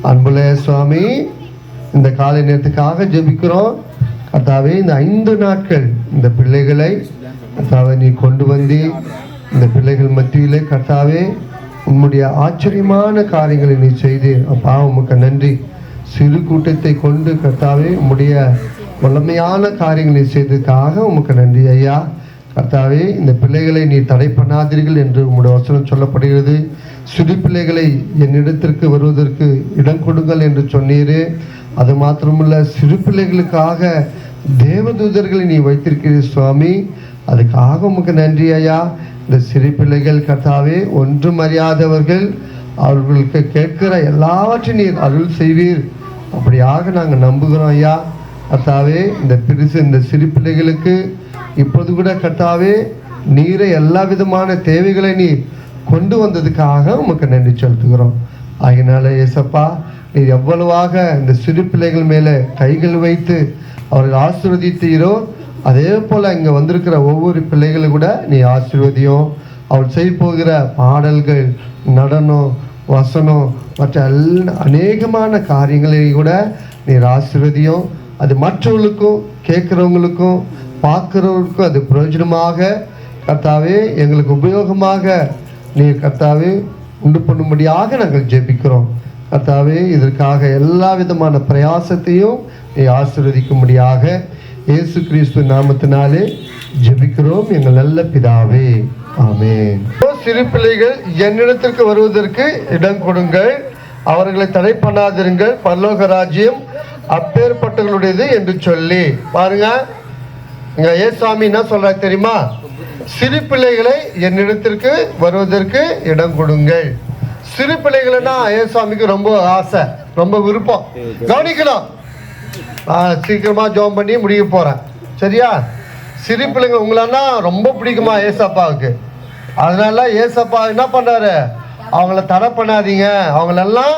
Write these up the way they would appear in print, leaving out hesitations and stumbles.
அன்புள்ள சுவாமி, இந்த காலை நேரத்துக்காக ஜெபிக்கிறோம். கர்த்தாவே, இந்த 5 நாட்கள் இந்த பிள்ளைகளை கர்த்தாவே நீ கொண்டு வந்து இந்த பிள்ளைகள் மத்தியிலே கர்த்தாவே உன்னுடைய ஆச்சரியமான காரியங்களை நீ செய்து அப்பா உமக்கு நன்றி. சிறு கூட்டத்தை கொண்டு கர்த்தாவே உம்முடைய வல்லமையான காரியங்களை செய்ததுக்காக உமக்கு நன்றி ஐயா. கர்த்தாவே, இந்த பிள்ளைகளை நீ தடை பண்ணாதீர்கள் என்று உம்முடைய வசனம் சொல்லப்படுகிறது. சிறு பிள்ளைகளை என்னிடத்திற்கு வருவதற்கு இடம் கொடுங்கள் என்று சொன்னீரே. அது மாத்திரமல்ல, சிறு பிள்ளைகளுக்காக தேவதூதர்களை நீ வைத்திருக்கிறீர் சுவாமி. அதுக்காக உமக்கு நன்றி ஐயா. இந்த சிறு பிள்ளைகள் கர்த்தாவே ஒன்றும் அறியாதவர்கள், அவர்களுக்கு கேட்கிற எல்லாவற்றையும் நீர் அருள் செய்வீர். அப்படியாக நாங்கள் நம்புகிறோம் ஐயா. கர்த்தாவே, இந்த சிறு பிள்ளைகளுக்கு இப்போது கூட கர்த்தாவே நீரை எல்லா விதமான தேவைகளை நீ கொண்டு வந்ததுக்காக உமக்கு நன்றி செலுத்துகிறோம். ஆகினால ஏசப்பா, நீ எவ்வளவாக இந்த சிறு பிள்ளைகள் மேலே கைகள் வைத்து அவர்கள் ஆசீர்வதித்தீரோ, அதே போல் இங்கே வந்திருக்கிற ஒவ்வொரு பிள்ளைகளும் கூட நீ ஆசீர்வதியும். அவள் செய்ய போகிற பாடல்கள், நடனம், வசனம் மற்ற அநேகமான காரியங்களை கூட நீர் ஆசீர்வதியும். அது மற்றவர்களுக்கும் கேட்குறவங்களுக்கும் பார்க்குறவங்களுக்கும் அது பிரயோஜனமாக கர்த்தாவே எங்களுக்கு உபயோகமாக நீர் கர்த்தாவே உண்டு பண்ணும்படியாக நாங்கள் ஜெபிக்கிறோம். கர்த்தாவே, இதற்காக எல்லா விதமான பிரயாசத்தையும் நீ ஆசீர்வதிக்கும்படியாக இயேசு கிறிஸ்து நாமத்தினாலே ஜெபிக்கிறோம் எங்கள் நல்ல பிதாவே, ஆமென். சிறு பிள்ளைகள் என்னிடத்திற்கு வருவதற்கு இடம் கொடுங்கள், அவர்களை தடை பண்ணாதிருங்கள், பரலோக ராஜ்யம் அப்பேற்பட்டவர்களுடையது என்று சொல்லி பாருங்க. இங்க ஏசாமி என்ன சொல்றாரு தெரியுமா? சிறு பிள்ளைகளை என்னிடத்திற்கு வருவதற்கு இடம் கொடுங்கள். சிறு பிள்ளைகள்னா ஏசாமிக்கு ரொம்ப ஆசை, ரொம்ப விருப்பம். கவனிக்கணும். சீக்கிரமா ஜெபம் பண்ணி முடிக்க போறேன், சரியா? சிறு பிள்ளைங்க உங்களன்னா ரொம்ப பிடிக்குமா ஏசப்பாவுக்கு. அதனால ஏசப்பா என்ன பண்றாரு? அவங்கள தடை பண்ணாதீங்க, அவங்களெல்லாம்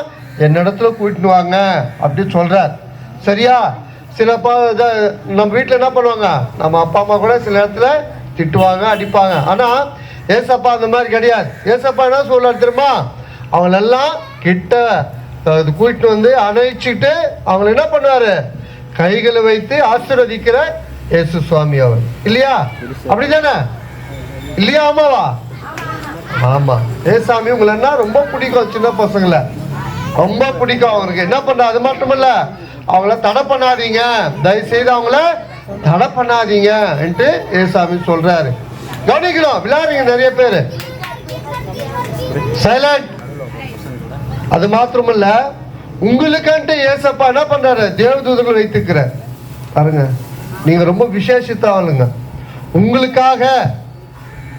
என்னிடத்துல கூட்டிட்டு வாங்க அப்படின்னு சொல்றார், சரியா? சிலப்பா நம்ம வீட்டில் என்ன பண்ணுவாங்க, நம்ம அப்பா அம்மா கூட சில இடத்துல திட்டுவாங்க, அடிப்பாங்க. ஆனால் ஏசப்பா அந்த மாதிரி கிடையாது. ஏசப்பா என்ன சொல்றாரு தெரியுமா? அவங்களெல்லாம் கிட்ட கூட்டிட்டு வந்து அணைச்சிட்டு அவங்களை என்ன பண்ணுவாரு? கைகளை வைத்து ஆசீர்வதிக்கிற இயேசு சுவாமி அவர், இல்லையா? அப்படிதானே, இல்லையா? ஆமாவா? ஆமா. ஏசாமி உங்களை ரொம்ப பிடிக்கும், சின்ன பசங்களை ரொம்ப பிடிக்கும் அவருக்கு. என்ன பண்ற? அது மட்டுமல்ல, அவங்கள தடை பண்ணாதீங்க, தயவுசெய்து அவங்கள தடை பண்ணாதீங்க என்று ஏசாமி சொல்றாரு. கவனிக்கணும். விளையாடுறீங்க நிறைய பேர், சைலண்ட். அது மாத்திரமல்ல, உங்களுக்கான்ட்டு ஏசப்பா என்ன பண்றாரு? தேவதூதர்கள் வைத்திருக்கிறார் பாருங்க. நீங்க ரொம்ப விசேஷித்த ஆளுங்க, உங்களுக்காக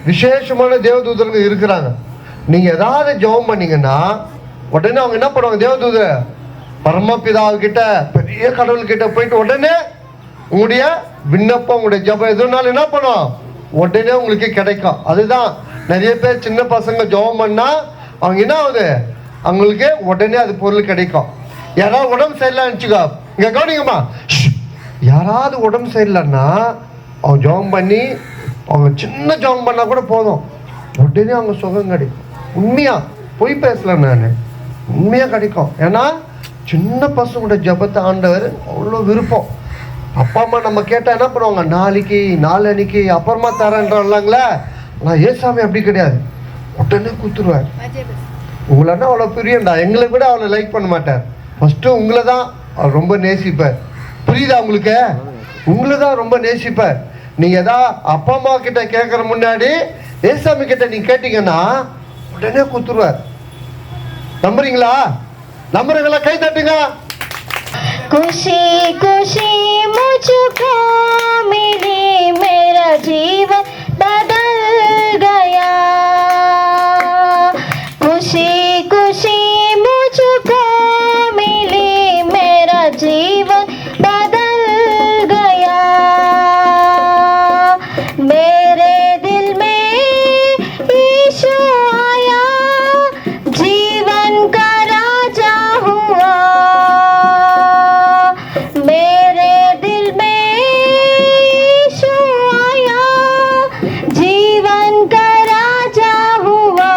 விசேஷமான தேவதூதர்கள் இருக்கிறாங்க. நீங்க ஏதாவது ஜெபம் பண்ணீங்கன்னா உடனே அவங்க என்ன பண்ணுவாங்க? தேவதூதர் பரமபிதாவுக்கிட்ட, பெரிய கடவுள்கிட்ட போயிட்டு உடனே உங்களுடைய விண்ணப்பம், உங்களுடைய ஜெபம் எதுனாலும் என்ன பண்ணும்? உடனே உங்களுக்கு கிடைக்கும். அதுதான் நிறைய பேர் சின்ன பசங்க ஜெபம் பண்ணா அவங்க என்ன ஆகுது? அவங்களுக்கு உடனே அது பொருள் கிடைக்கும். யாராவது உடம்பு சரியில்லைன்னு நினச்சிக்கோ, இங்கே கவனிங்கம்மா, யாராவது உடம்பு சரியில்லைன்னா அவங்க ஜெபம் பண்ணி, அவங்க சின்ன ஜெபம் பண்ணால் கூட போதும், உடனே அவங்க சுகம் கிடைக்கும். உண்மையாக போய் பேசல, நான் உண்மையாக கிடைக்கும். ஏன்னா சின்ன பசங்களோட ஜெபத்தை ஆண்டவர் அவ்வளோ விருப்பம். அப்பா அம்மா நம்ம கேட்டால் என்ன பண்ணுவாங்க? நாளைக்கு, நாளன்னைக்கு, அப்புறமா தரேன்றாங்களே. நான் ஏசாமி அப்படி கிடையாது, உடனே கொடுத்துருவார். உங்களன்னா அவ்வளோ பிரியண்டா, எங்களை கூட அவ்வளோ லைக் பண்ண மாட்டார். ஃபஸ்ட்டு உங்களை தான் அவர் ரொம்ப நேசிப்பார். புரியுதா உங்களுக்கு? உங்களை தான் ரொம்ப நேசிப்பார். நீங்கள் எதாவது அப்பா அம்மா கிட்ட கேட்குற முன்னாடி ஏசாமி கிட்ட நீங்கள் கேட்டீங்கன்னா உடனே கொடுத்துருவார். நம்புறீங்களா? நம்புறீங்களா? கை தட்டுங்க. खुशी खुशी मुझको मिली, मेरा जीवन बदल गया. खुशी खुशी मुझको मिली, मेरा जीवन बदल गया. मेरे दिल में यीशु आया, जीवन का राजा हुआ. मेरे दिल में यीशु आया, जीवन का राजा हुआ.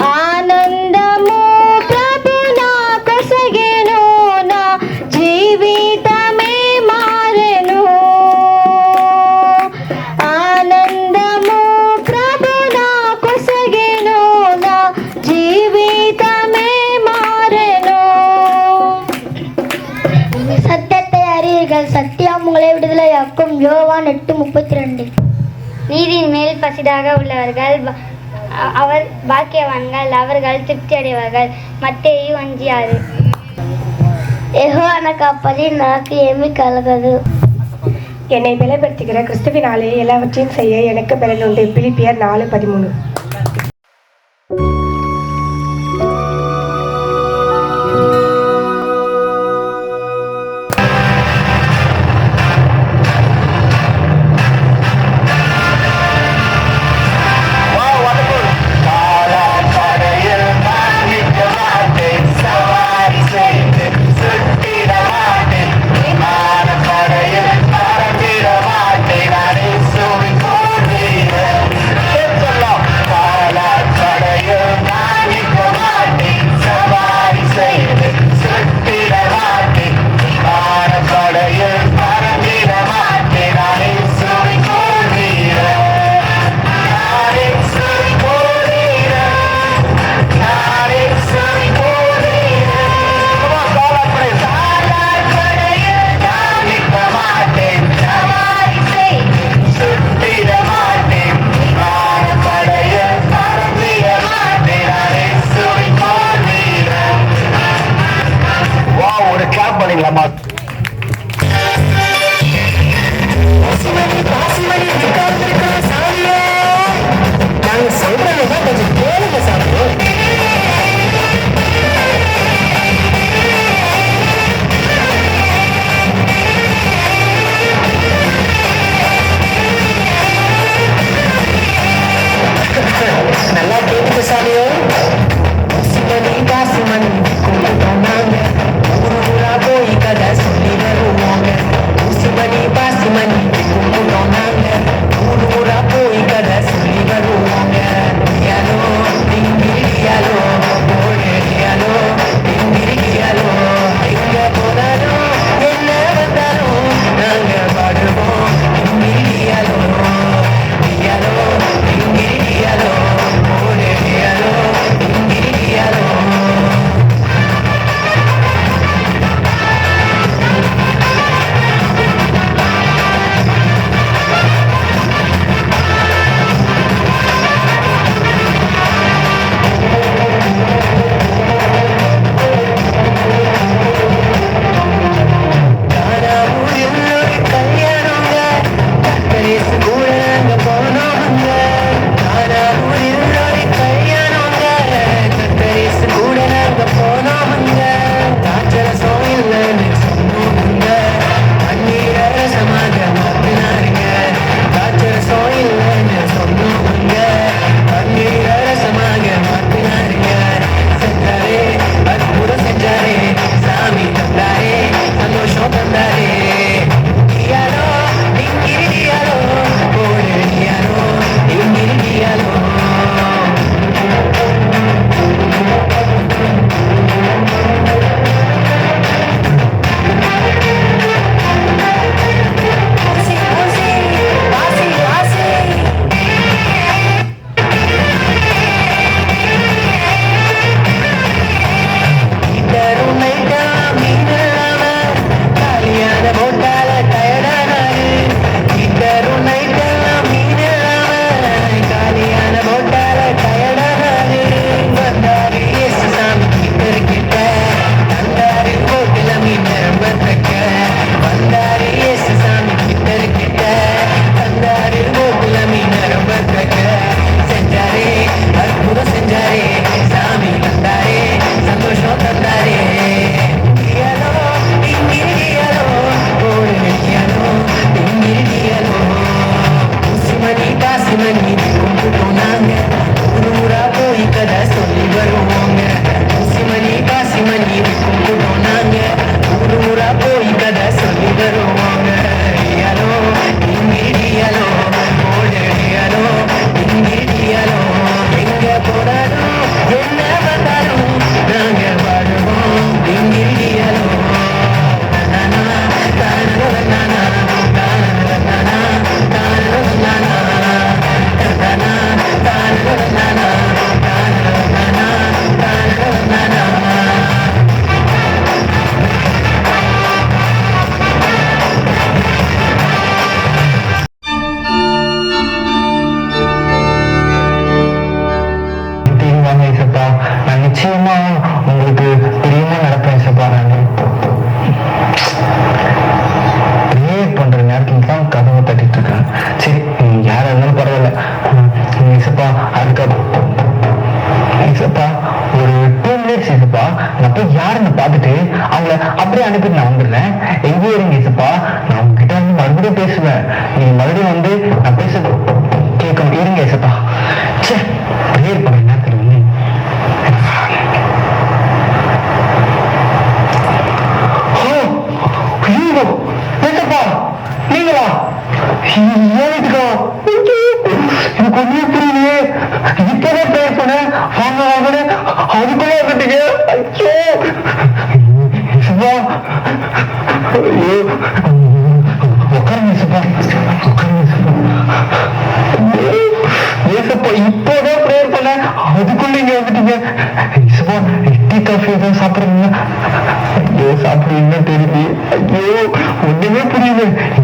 आनंद मुद्रा உங்களை விடுதலையாக்கும். யோவான் 8:32. நீதியின் மேல் பசிதாக உள்ளவர்கள் அவர் பாக்கியவான்கள், அவர்கள் திருப்தி அடைவார்கள். மத்தேயு 5:6. యెహోవా కాపరి నాకు ఏమీ కలగదు. என்னை பலப்படுத்துகிற கிறிஸ்துவினாலே எல்லாவற்றையும் செய்ய எனக்கு பலன் உண்டு. பிலிப்பியர் 4:13. நீங்க மறுபடியும் வந்து நான் பேச கேட்கணும். இருங்க ஏசப்பா. சே, ப்ரேயர் பண்ண நேரத்தில் வந்து ஏசப்பா நீங்களா? ஏனுக்கா எனக்கு ஒன்றும் புரியலையே. இப்பதான் ப்ரேயர் பண்ணேன், வாங்க வாங்கினேன், அதுக்குள்ளே வந்துட்டீங்க. ஐயோ ஏசப்பா, ஐயோ உட்காருங்க ஏசப்பா, உட்காருங்க ஏசப்பா. இப்போதான் ப்ரேயர் பண்ண, அதுக்குள்ள இங்க வந்துட்டீங்க. ஏசப்பா, டீ காஃபி ஏதாவது சாப்பிடுறீங்க? ஐயோ சாப்பிடுவீங்கன்னா தெரியல. ஐயோ ஒண்ணுமே புரியல.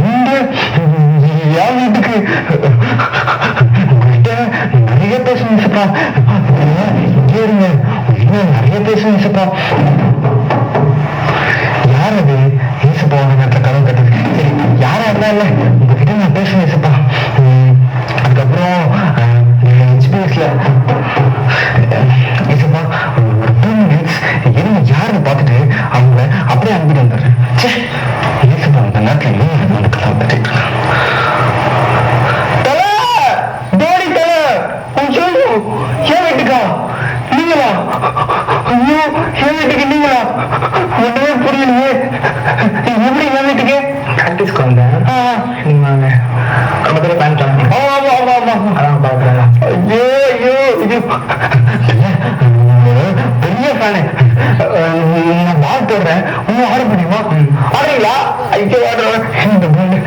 இங்க என் வீட்டுக்கு உங்கள்கிட்ட நிறைய பேசணும் ஏசப்பா. இங்கே இருங்க, இன்னும் நிறைய பேசணும் ஏசப்பா. யார் அது? ஏசப்பா உங்க நேரத்தில் கதவு கட்டுது. சரி, யாரா இருந்தா இல்ல, உங்ககிட்ட நான் பேசுவேன் ஏசப்பா. அதுக்கப்புறம் ஹெச்பிஎஸ்ல ஏசப்பா ஒரு 2 minutes இருங்க, யாருன்னு பார்த்துட்டு அவங்கள அப்படியே அனுப்பிட்டு வந்துடுறேன். சே, ஏசப்பா அந்த நேரத்தில் வந்து கதவு கட்டிட்டு இருக்கான். தல டோடி தல, ஐயோ ஏன் வீட்டுக்கா நீங்களா? ஐயோ ஏன் வீட்டுக்கு நீங்களா? ஒண்ணுமே புரியலையே. எப்படி என் வீட்டுக்கு? பிராக்டிஸ்க்கு வந்தேன். நீங்க வாங்க. பக்கத்துல பேண்ட் அதான் பாக்குறேன். ஐயோ ஐயோ இது பெரிய ஃபேனு. நான் பால் போடுறேன், இன்னும் ஆட முடியுமா? ஆடுறீங்களா? ஐயோ ஆடுறேன். இந்த பொண்ணு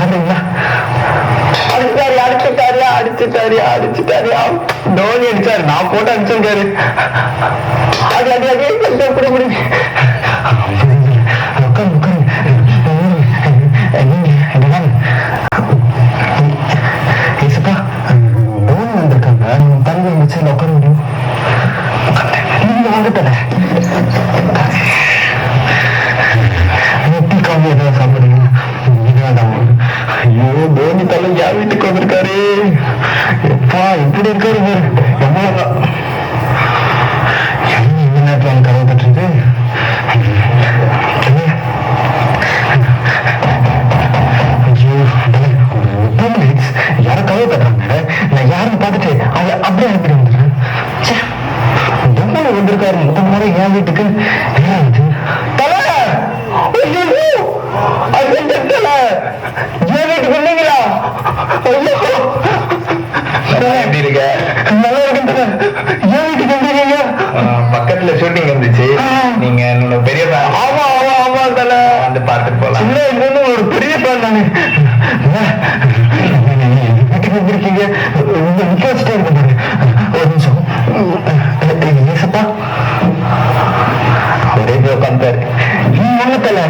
ஆடுறீங்களா? அடிச்சுட்டாரியா தோனி அடிச்சாரு, நான் போட்டு அடிச்சிருக்காரு. அது அது அதே எப்படி முடியும்? ஏசப்பா தோனி வந்திருக்காங்க, தங்க வச்சு உட்கார முடியும்? நீங்க வந்துட்டல டீ காஃபி ஏதாவது சாப்பிடுறீங்க? ஐயோ தோனி தலை என் வீட்டுக்கு வந்திருக்காரு. எப்பா இப்படி இருக்காரு பாரு. எவ்வளவு இந்த நேரத்தில் எனக்கு கதவு தட்டுறது. யாரும் கதவு தட்டுறாங்க, நான் யாருன்னு பார்த்துட்டு அதை அப்படியே அனுப்பிட்டு வந்துடுறேன். வந்திருக்காரு முதல் முறை என் வீட்டுக்கு. தலை என் வீட்டுக்கு இல்லைங்களா? எப்படி இருக்க? நல்லா இருக்கு. என் வீட்டுக்கு வந்துருக்கீங்க? பக்கத்துல ஷூட்டிங் இருந்துச்சு, நீங்க என்னோட பெரிய ஃபேன். ஆமா ஆமா ஆமா தலை, வந்து பார்த்துட்டு போலாம். இல்ல இன்னொன்னு ஒரு பெரிய ஃபேன் நானு. வீட்டுக்கு வந்திருக்கீங்க, உங்க நிக்க வச்சுட்டே இருக்க பாரு. ஒரு நிமிஷம் ஏசப்பா. அவரே உட்காந்துட்டாரு. நீங்க தலை?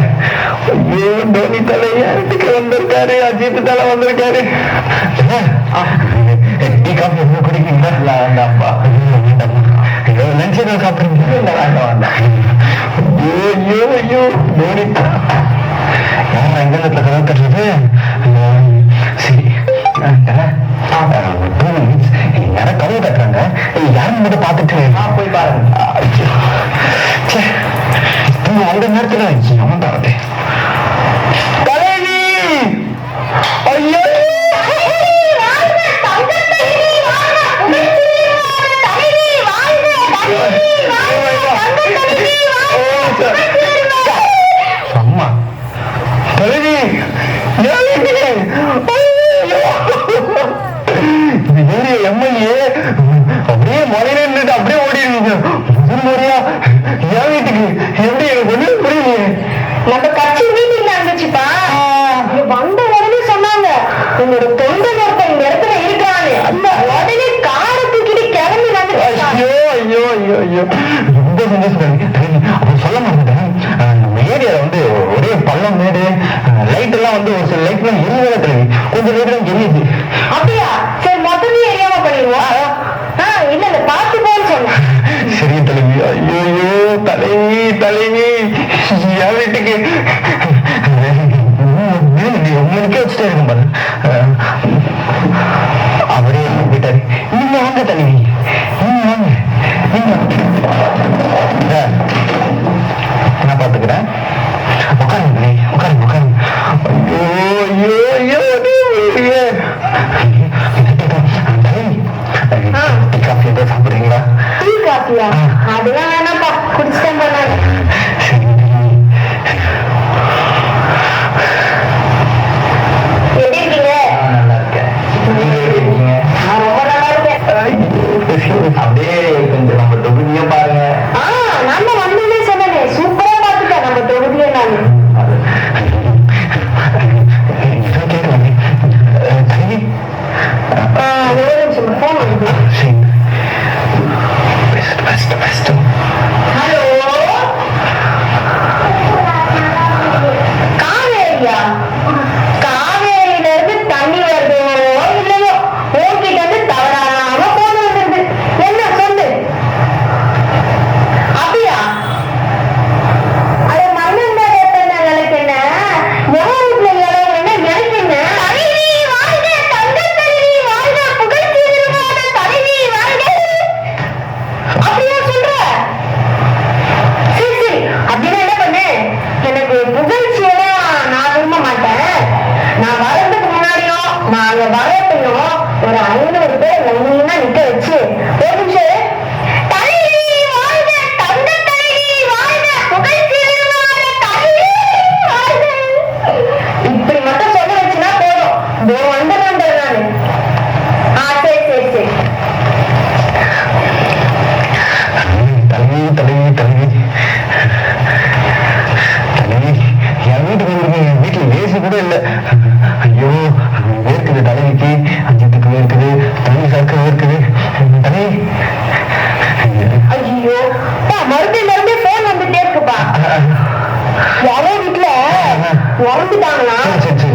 ஐயோ தோனி தலை என் வீட்டுக்கு வந்திருக்காரு, அஜித் தலை வந்திருக்காரு. டீ காஃபி எதுவும் குடிக்கிறீங்களா? வேண்டாம்ப்பா. லஞ்ச் எதாவது சாப்பிடுறீங்களா? வேண்டாம் வேண்டாம். ஐயோ ஐயோ தோனி யார் எங்க இடத்துல கதவு தட்டுறது? சரி யாரும் கதவு தட்டுறாங்க, யாரும் மட்டும் பார்த்துட்டு போய் பாருங்க. அந்த நேரத்துல அவன் தரது தலைவி. ஐயோ அம்மா தலைவி எம்எல்ஏ அப்படியே மலையில இருந்துட்டு அப்படியே ஓடிடுவீங்க. முதல் முறையா என் வீட்டுக்கு எப்படி? எனக்கு ஒண்ணும் புரியலையே. நம்ம கட்சி மீட்டிங் நடந்துச்சுப்பா, வந்த உடனே சொன்னாங்க உங்களோட தொண்டை ஒருத்தன் இந்த இடத்துல இருக்காங்க. அந்த உடனே காரை தூக்கிட்டு கிளம்பி வந்து. ஐயோ ஐயோ ஐயோ ஐயோ ரொம்ப சந்தோஷம். அப்படி சொல்ல மாட்டேன். நம்ம ஏரியால வந்து ஒரே பள்ளம் மேடு, லைட் எல்லாம் வந்து ஒரு சில லைட் எல்லாம் எரிஞ்சத தலைவி, கொஞ்சம் லைட் எல்லாம் எரியுது. அப்படியா? சரி மொத்தமே எரியாம பண்ணிடுவோம். இல்ல இல்ல பார்த்து போன்னு சொன்னேன். சரி தலைவி. ஐயோ ஐயோ தலைவி தலைவி என் வீட்டுக்கு உங்களுக்கு வச்சுட்டே இருக்கும் பாரு. அவரே போயிட்டாரு. நீங்க வாங்க தலைவி, நீங்க வாங்க. நான் பாத்துக்கிறேன். உட்காருங்க உட்காருங்க உட்காருங்க.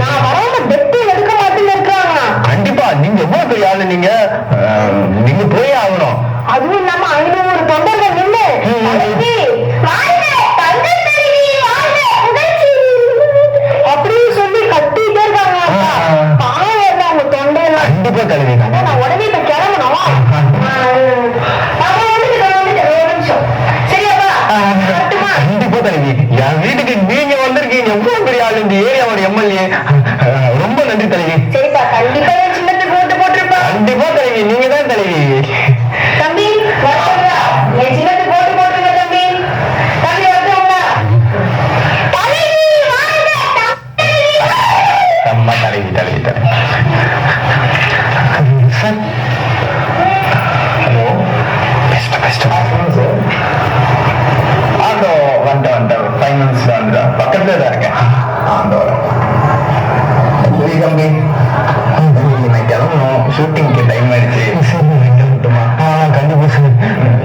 நான் வராம பெட்டு எடுக்க மாட்டேன்னு இருக்காங்க. கண்டிப்பா நீங்க எவ்வளவு பெரிய ஆளு, நீங்க போயே ஆகணும். அதுவும் இல்லாம 500 தொண்டர்கள் நின்று அப்படின்னு சொல்லி கத்திட்டே இருக்காங்க. பாவம் அவங்க தொண்டையெல்லாம். கண்டிப்பா தலைவி, நான் உடனே இப்ப கிளம்பணும். கண்டிப்பா தலைவி, என் வீட்டுக்கு நீங்க வந்திருக்கீங்க. எவ்வளவு பெரிய ஆளு, இந்த ஏரியாவோட எம்எல்ஏ. ரொம்ப நன்றி தலைவி. சரிப்பா, கண்டிப்பா சின்னத்துக்கு ஓட்டு போட்டிருப்பா. கண்டிப்பா தலைவி, நீங்க தான் தலைவி. தம்பி என் சின்னத்துக்கு ஓட்டு போட்டுருங்க தம்பி. தம்பி வந்துருங்க. அம்மா தலைவி தலைவி தலைவி. Hello, best best sir. Anto வந்துட்டேன் 5 minutes தான் வந்துட்டேன். பக்கத்துல தான் இருக்கேன். ஆண்டோ தம்பி, நான் கிளம்பணும். ஷூட்டிங்க்கு டைம் ஆயிடுச்சு. கண்டிப்பா சார்.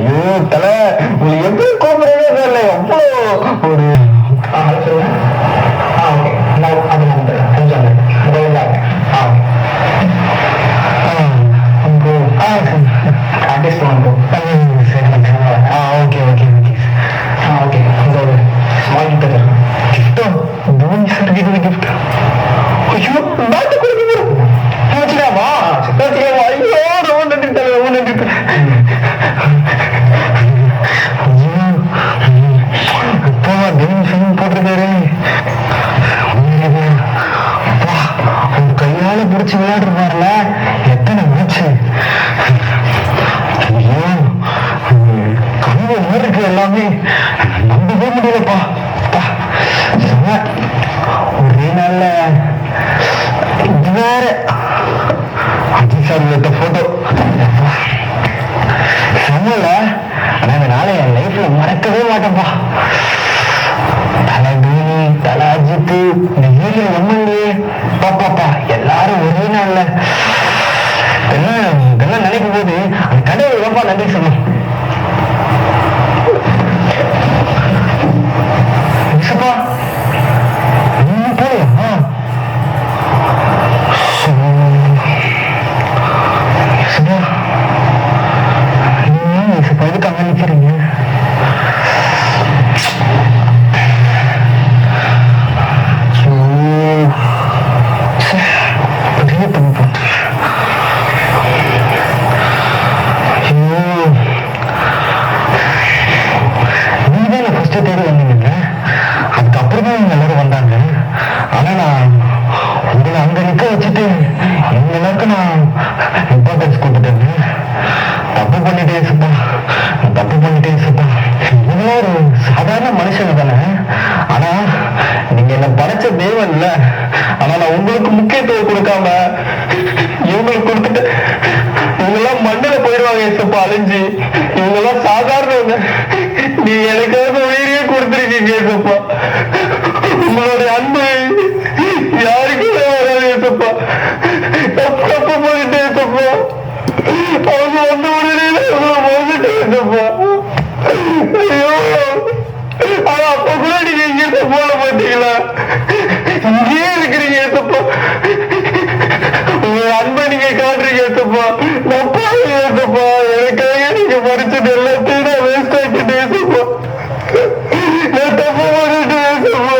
ஐயோ தலை, உங்களுக்கு எப்படி கூப்பிடுறதே தெரியல. எவ்வளோ ஒரு மறக்கவே மாட்டேன்ப்பா. தலை தோனி, தலை அஜித், இந்த ஏரியா எம்எல்ஏ, பாப்பாப்பா எல்லாரும் ஒரே நாள்ல. இதெல்லாம் நினைக்கும் போது அந்த கடவுள் ரொம்ப நன்றி சொல்லணும். எதுக்காக நினைக்கிறீங்க? சாதாரண மனுஷங்க தானே. ஆனா நீங்க என்ன படைச்ச தெய்வம் இல்ல. ஆனா நான் உங்களுக்கு முக்கியத்துவம் கொடுக்காம இவங்களுக்கு கொடுத்துட்டு இவங்கெல்லாம் மண்ணில போயிடுவாங்க. ஏசப்பா அழிஞ்சு இவங்கெல்லாம் சாதாரணவங்க. நீங்க எனக்காக உயிரியே கொடுத்துருக்கீங்க ஏசப்பா. உங்களுடைய அன்பு யாருக்குமே வராது ஏசப்பா. தப்பு போயிட்டு ஏசப்பா. அவங்க வந்து உடனே போயிட்டு ஏசப்பா. ஐயோ, ஆனா அப்ப கூட நீங்க இங்கிருந்து போட மாட்டீங்களா? இங்கேயே இருக்கிறீங்க ஏசப்பா. உங்க அன்பை நீங்க காட்டுறீங்க ஏசப்பா. நப்பா ஏசப்பா, எனக்காக நீங்க படிச்சது எல்லாத்தையும் நான் வேஸ்ட் ஆக்கிட்டேன் ஏசப்பா. நான் தப்பு பண்ணிட்டேன் ஏசப்பா.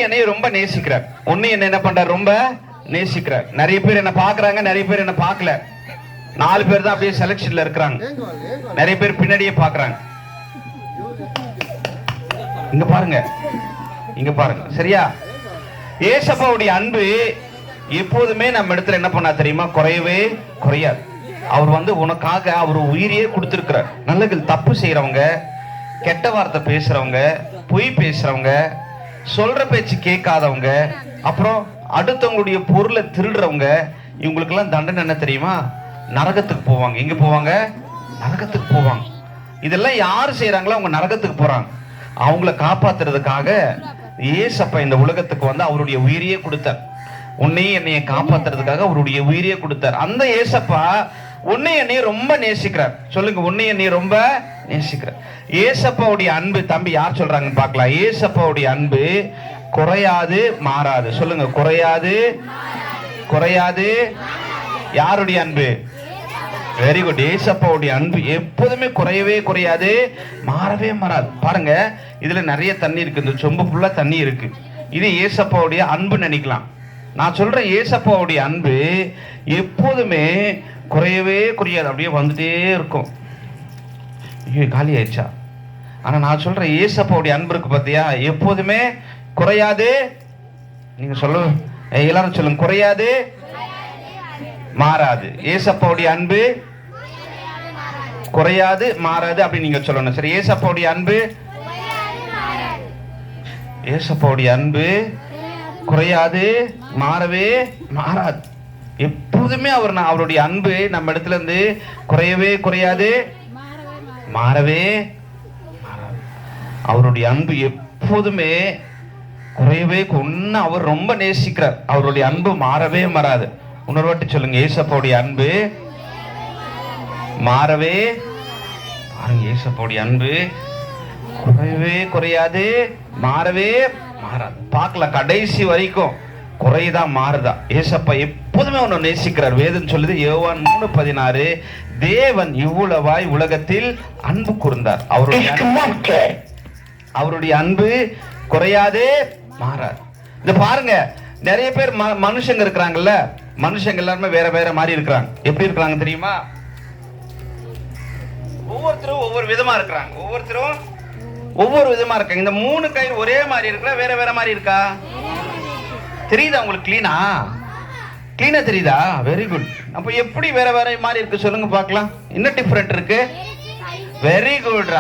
என்னைய ரொம்ப நேசிக்கிறார். உன்னை என்ன பண்றார்? ரொம்ப நேசிக்கிறார். நிறைய பேர் என்ன பாக்குறாங்க, நிறைய பேர் என்ன பார்க்கல. 4 பேர் தான் அப்படியே செலக்ஷன்ல இருக்கிறாங்க. நிறைய பேர் பின்னாடியே பாக்குறாங்க. இங்க பாருங்க, இங்க பாருங்க, சரியா? ஏசப்பாவுடைய அன்பு எப்போதுமே நம்ம இடத்துல என்ன பண்ணா தெரியுமா? குறையவே குறையாது. அவர் உனக்காக அவர் உயிரையே கொடுத்திருக்கிறார். நல்லது தப்பு செய்யறவங்க, கெட்ட வார்த்தை பேசுறவங்க, பொய் பேசுறவங்க, சொல்ற பேச்சு கேட்காதவங்க, அப்புறம் அடுத்தவங்களுடைய பொருளை திருடுறவங்க, இவங்களுக்கெல்லாம் தண்டனை என்ன தெரியுமா? நரகத்துக்கு போவாங்க. எங்க போவாங்க? நரகத்துக்கு போவாங்க. இதெல்லாம் யாரு செய்யறாங்களோ அவங்க நரகத்துக்கு போறாங்க. அவங்கள காப்பாத்துறதுக்காக ஏசப்பா இந்த உலகத்துக்கு அவருடைய உயிரையே கொடுத்தார். உன்னையும் என்னைய காப்பாத்துறதுக்காக அவருடைய உயிரையே கொடுத்தார். அந்த ஏசப்பா உன்னை என்னைய ரொம்ப நேசிக்கிறார். சொல்லுங்க, உன்னை என்னைய ரொம்ப நேசிக்கிறார். ஏசப்பாவுடைய அன்பு, தம்பி யார் சொல்றாங்கன்னு பார்க்கலாம். ஏசப்பாவுடைய அன்பு குறையாது, மாறாது. சொல்லுங்க, குறையாது, குறையாது. யாருடைய அன்பு? Very good. ஏசப்பாவுடைய அன்பு எப்போதுமே குறையவே குறையாது, மாறவே மாறாது. பாருங்க, இதுல நிறைய தண்ணி இருக்கு. இந்த சொம்பு ஃபுல்லா தண்ணி இருக்கு. இது ஏசப்பாவுடைய அன்பு நினைக்கலாம். நான் சொல்றேன், ஏசப்பாவுடைய அன்பு எப்போதுமே குறையவே குறையாது, அப்படியே வந்துட்டே இருக்கும். ஐயோ காலி ஆயிடுச்சா? ஆனா நான் சொல்றேன், ஏசப்பாவுடைய அன்பு இருக்கு பார்த்தியா, எப்போதுமே குறையாது. நீங்க சொல்ல, எல்லாரும் சொல்லுங்க, குறையாது, மாறாது. ஏசப்பாவுடைய அன்பு குறையாது, மாறாது அப்படி நீங்க சொல்லணும். சரி, ஏசப்பாவுடைய அன்பு, ஏசப்பாவுடைய அன்பு குறையாது, மாறவே மாறாது. எப்போதுமே அவருடைய அன்பு நம்ம இடத்துல இருந்து குறையவே குறையாது, மாறவே மாறாது. அவருடைய அன்பு எப்போதுமே குறையவே ஒன்னு. அவர் ரொம்ப நேசிக்கிறார். அவருடைய அன்பு மாறவே மாறாது. இன்னொரு வாட்டி சொல்லுங்க, ஏசப்பாவுடைய அன்பு மாறவே. பாருங்க, ஏசப்பாவுடைய அன்பு குறையவே குறையாது, மாறவே மாறாது. பார்க்கலாம், கடைசி வரைக்கும் குறையுதா மாறுதா. ஏசப்பா எப்போதுமே ஒன்னு நேசிக்கிறார். வேதம் சொல்லுது, யோவான் 3:16, தேவன் இவ்வளவாய் உலகத்தில் அன்பு கூர்ந்தார். அவருடைய அன்பு குறையாது, மாறாது. இது பாருங்க, நிறைய பேர் மனுஷங்க இருக்கிறாங்கல்ல, மனுஷங்க எல்லாருமே வேற வேற மாதிரி இருக்கிறாங்க. எப்படி இருக்கிறாங்க தெரியுமா? ஒவ்வொருத்தரும் ஒவ்வொரு விதமா இருக்கிறாங்க. ஒவ்வொருத்தரும் ஒவ்வொரு விதமா இருக்காங்க. இந்த 3 கயிறு ஒரே மாதிரி இருக்கா, வேற வேற மாதிரி இருக்கா? தெரியுதா உங்களுக்கு? கிளீனா கிளீனா தெரியுதா? Very good. அப்ப எப்படி வேற வேற மாதிரி இருக்கு சொல்லுங்க பார்க்கலாம். என்ன டிஃபரெண்ட் இருக்கு? Very good.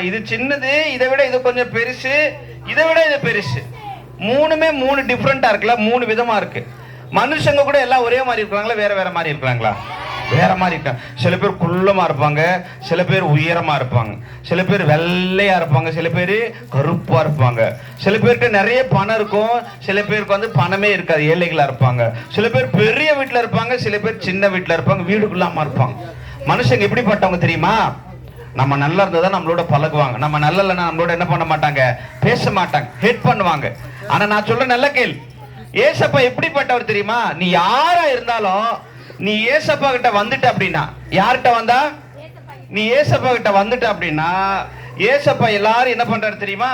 இது சின்னது, இதை விட இது கொஞ்சம் பெருசு, இதை விட இது பெருசு. 3மே 3 டிஃபரெண்டா இருக்குல்ல, 3 விதமா இருக்கு. மனுஷங்க கூட எல்லாம் ஒரே மாதிரி இருக்காங்களா, வேற வேற மாதிரி இருக்காங்களா? வேற மாதிரி இருக்காங்க. சில பேர் குள்ளமா இருப்பாங்க, சில பேர் உயரமா இருப்பாங்க, சில பேர் வெள்ளையா இருப்பாங்க, சில பேர் கருப்பா இருப்பாங்க, சில பேருக்கு நிறைய பணம் இருக்கும், சில பேருக்கு பணமே இருக்காது, ஏழைகளா இருப்பாங்க, சில பேர் பெரிய வீட்டுல இருப்பாங்க, சில பேர் சின்ன வீட்டுல இருப்பாங்க, வீடுக்குள்ளாம இருப்பாங்க. மனுஷங்க எப்படிப்பட்டவங்க தெரியுமா? நம்ம நல்லா இருந்தா தான் நம்மளோட பழகுவாங்க. நம்ம நல்லா இல்லைன்னா நம்மளோட என்ன பண்ண மாட்டாங்க, பேச மாட்டாங்க, ஹேட் பண்ணுவாங்க. ஆனா நான் சொல்ற நல்ல கேள், ஏசப்பா எப்படிப்பட்டவர் தெரியுமா? நீ யாரா இருந்தாலும் நீ ஏசப்பா கிட்ட வந்துட்ட அப்படின்னா, யார்கிட்ட வந்தா? நீ ஏசப்பா கிட்ட வந்துட்ட அப்படின்னா, ஏசப்பா எல்லாரும் என்ன பண்றாரு தெரியுமா?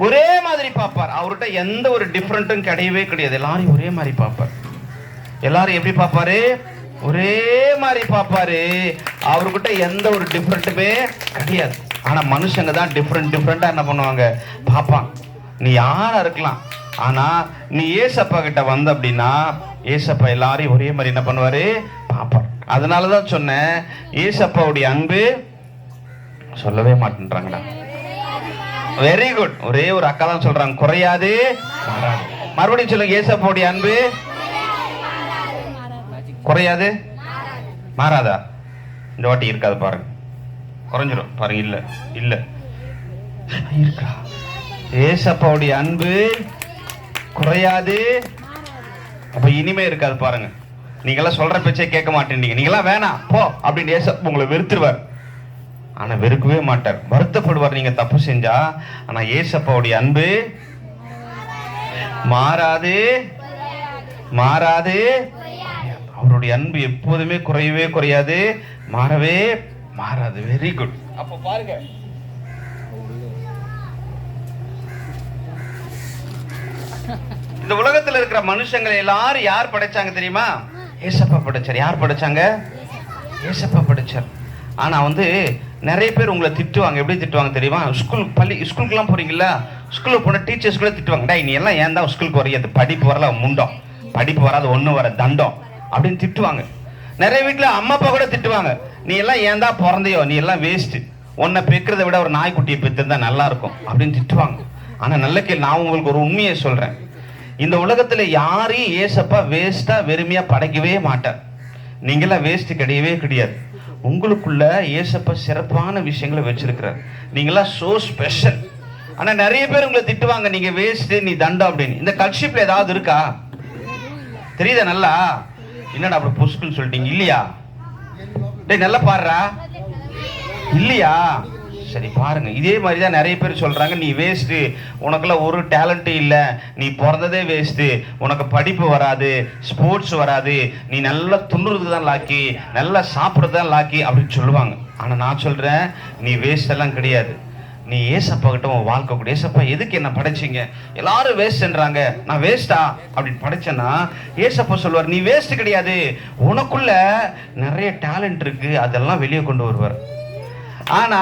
ஒரே மாதிரி பார்ப்பார். அவர்கிட்ட எந்த ஒரு டிஃபரெண்ட்டும் கிடையவே கிடையாது. எல்லாரும் ஒரே மாதிரி பார்ப்பார். எல்லாரும் எப்படி பார்ப்பாரு? ஒரே மாதிரி பார்ப்பாரு. அவர்கிட்ட எந்த ஒரு டிஃபரெண்ட்டுமே கிடையாது. ஆனா மனுஷங்க தான் டிஃபரெண்டா என்ன பண்ணுவாங்க, பார்ப்பாங்க. நீ யாரா இருக்கலாம், ஆனா நீ ஏசப்பா கிட்ட வந்த அப்படின்னா ஏசப்பா எல்லாரையும் ஒரே மாதிரி என்ன பண்ணுவாரு, பார்ப்பார். அதனாலதான் சொன்னேன், ஏசப்பாவுடைய அன்பு சொல்லவே மாட்டேன்றாங்கடா. Very good. ஒரே ஒரு அக்கா தான் சொல்றாங்க, குறையாது, மாறாது. மறுபடியும் சொல்லுங்க, ஏசப்பாவுடைய அன்பு குறையாது, மாறாதா? இந்த வாட்டி இருக்காது பாருங்க, குறைஞ்சிடும் பாருங்க. இல்ல இல்ல இருக்கா? ஏசப்பாவுடைய அன்பு குறையாது, அப்ப இனிமே இருக்காது பாருங்க. நீங்களாம் சொல்ற பேச்சே கேட்க மாட்டேன், நீங்களாம் வேணாம் போ அப்படின்னு ஏசப்பா உங்களை வெறுத்துருவார். ஆனா வெறுக்கவே மாட்டார், வருத்தப்படுவார் நீங்க தப்பு செஞ்சா. ஆனா ஏசப்பாவுடைய அன்பு மாறாது, மாறாது. அவருடைய அன்பு எப்போதுமே குறையவே குறையாது, மாறவே மாறாது. Very good. அப்ப பாருங்க, இந்த உலகத்துல இருக்கிற மனுஷங்களை எல்லாரும் யார் படைச்சாங்க தெரியுமா? ஏசப்பா படைச்சார். யார் படைச்சாங்க? ஏசப்பா படைச்சார். ஆனா நிறைய பேர் உங்களை திட்டுவாங்க. எப்படி திட்டுவாங்க தெரியுமா? ஸ்கூலுக்குலாம் போறீங்களா? ஸ்கூலுக்கு போன டீச்சர்ஸ் கூட திட்டுவாங்க, டேய் நீ எல்லாம் ஏன் தான் ஸ்கூலுக்கு வரீங்க, படிப்பு வரல முண்டம், படிப்பு வராது ஒண்ணு வர தண்டம் அப்படின்னு திட்டுவாங்க. நிறைய வீட்டுல அம்மா அப்பா கூட திட்டுவாங்க, நீ எல்லாம் ஏன் தான் பிறந்தையோ, நீ எல்லாம் வேஸ்ட், உன்னை பெக்கிறத விட ஒரு நாய்க்குட்டியை பெற்றிருந்தா நல்லா இருக்கும் அப்படின்னு திட்டுவாங்க. ஆனா நல்ல கேள்வி, நான் உங்களுக்கு ஒரு உண்மையை சொல்றேன். இந்த உலகத்துல யாரையும் ஏசப்பா வேஸ்டா வெறுமையா படைக்கவே மாட்டார். நீங்களாம் வேஸ்ட் கிடையவே கிடையாது. உங்களுக்குள்ள ஏசப்பா சிறப்பான விஷயங்களை வச்சிருக்கிறார். நீங்களாம் சோ ஸ்பெஷல். ஆனா நிறைய பேர் உங்களை திட்டுவாங்க, நீங்க வேஸ்ட், நீ தண்டம் அப்படின்னு. இந்த கட்சிப்ல ஏதாவது இருக்கா? தெரியுதா? நல்லா என்னடா அப்படி புஷ்குன்னு சொல்லிட்டீங்க இல்லையா? டேய் நல்லா பாடுறா இல்லையா? சரி பாருங்க, இதே மாதிரி தான் நிறைய பேர் சொல்றாங்க, நீ வேஸ்ட், உனக்குள்ள ஒரு டேலண்ட் இல்லை, நீ பிறந்ததே வேஸ்ட், உனக்கு படிப்பு வராது, ஸ்போர்ட்ஸ் வராது, நீ நல்லா துண்ணுறதுக்கு தான் லாக்கி, நல்லா சாப்பிட்றது தான் லாக்கி அப்படின்னு சொல்லுவாங்க. ஆனா நான் சொல்றேன், நீ வேஸ்ட் எல்லாம் கிடையாது. நீ ஏசப்பா கிட்ட உன் வாழ்க்கை கூட, ஏசப்பா எதுக்கு என்ன படைச்சிங்க, எல்லாரும் வேஸ்ட்ன்றாங்க, நான் வேஸ்டா அப்படின்னு படைச்சேன்னா ஏசப்பா சொல்லுவார், நீ வேஸ்ட் கிடையாது, உனக்குள்ள நிறைய டேலண்ட் இருக்கு, அதெல்லாம் வெளியே கொண்டு வருவார். ஆனா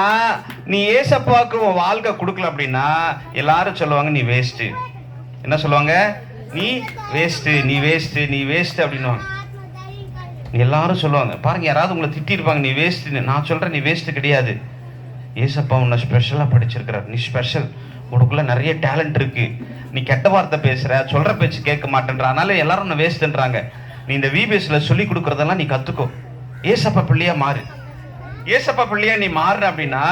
நீ ஏசப்பாவுக்கு உன் வாழ்க்கை கொடுக்கல அப்படின்னா எல்லாரும் சொல்லுவாங்க நீ வேஸ்ட். என்ன சொல்லுவாங்க? நீ வேஸ்ட், நீ வேஸ்ட், நீ வேஸ்ட் அப்படின்னுவாங்க. எல்லாரும் சொல்லுவாங்க. பாருங்க, யாராவது உங்களை திட்டிருப்பாங்க நீ வேஸ்ட். நான் சொல்றேன், நீ வேஸ்ட் கிடையாது. ஏசப்பா உன்னை ஸ்பெஷலா படிச்சிருக்கிறார். நீ ஸ்பெஷல், உனக்குள்ள நிறைய டேலண்ட் இருக்கு. நீ கெட்ட வார்த்தை பேசுற, சொல்ற பேச்சு கேட்க மாட்டேன்ற, அதனால எல்லாரும் உன்னை வேஸ்ட்ன்றாங்க. நீ இந்த விபிஎஸ்ல சொல்லி கொடுக்கறதெல்லாம் நீ கத்துக்கோ. ஏசப்பா பிள்ளையா மாறு. ஏசப்பா பிள்ளையா நீ மாறுற அப்படின்னா,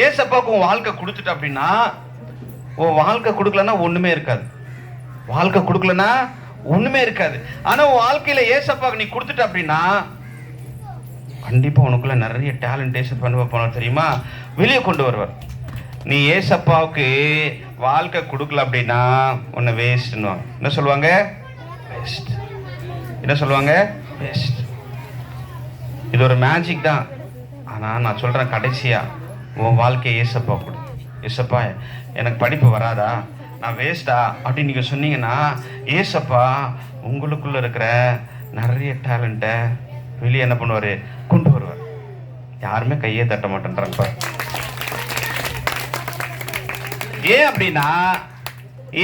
ஏசப்பாவுக்கு உன் வாழ்க்கை கொடுத்துட்ட அப்படின்னா, உன் வாழ்க்கை கொடுக்கலன்னா ஒண்ணுமே இருக்காது. வாழ்க்கை கொடுக்கலன்னா ஒண்ணுமே இருக்காது. ஆனா உன் வாழ்க்கையில ஏசப்பாவுக்கு நீ கொடுத்துட்ட அப்படின்னா கண்டிப்பா உனக்குள்ள நிறைய டேலண்ட் ஏசப்பா பண்ணுவார் தெரியுமா, வெளியே கொண்டு வருவார். நீ ஏசப்பாவுக்கு வாழ்க்கை கொடுக்கல அப்படின்னா உன்னை வேஸ்ட்னுவாங்க. என்ன சொல்லுவாங்க? வேஸ்ட். என்ன சொல்லுவாங்க? வேஸ்ட். இது ஒரு மேஜிக் தான். ஆனா நான் சொல்றேன், கடைசியா உன் வாழ்க்கையை ஏசப்பா கொடு. ஏசப்பா எனக்கு படிப்பு வராதா, நான் வேஸ்டா அப்படின்னு நீங்க சொன்னீங்கன்னா ஏசப்பா உங்களுக்குள்ள இருக்கிற நிறைய டேலண்ட்டை வெளியே என்ன பண்ணுவாரு? கொண்டு வருவார். யாருமே கையே தட்ட மாட்டேன்றாங்க. ஏன் அப்படின்னா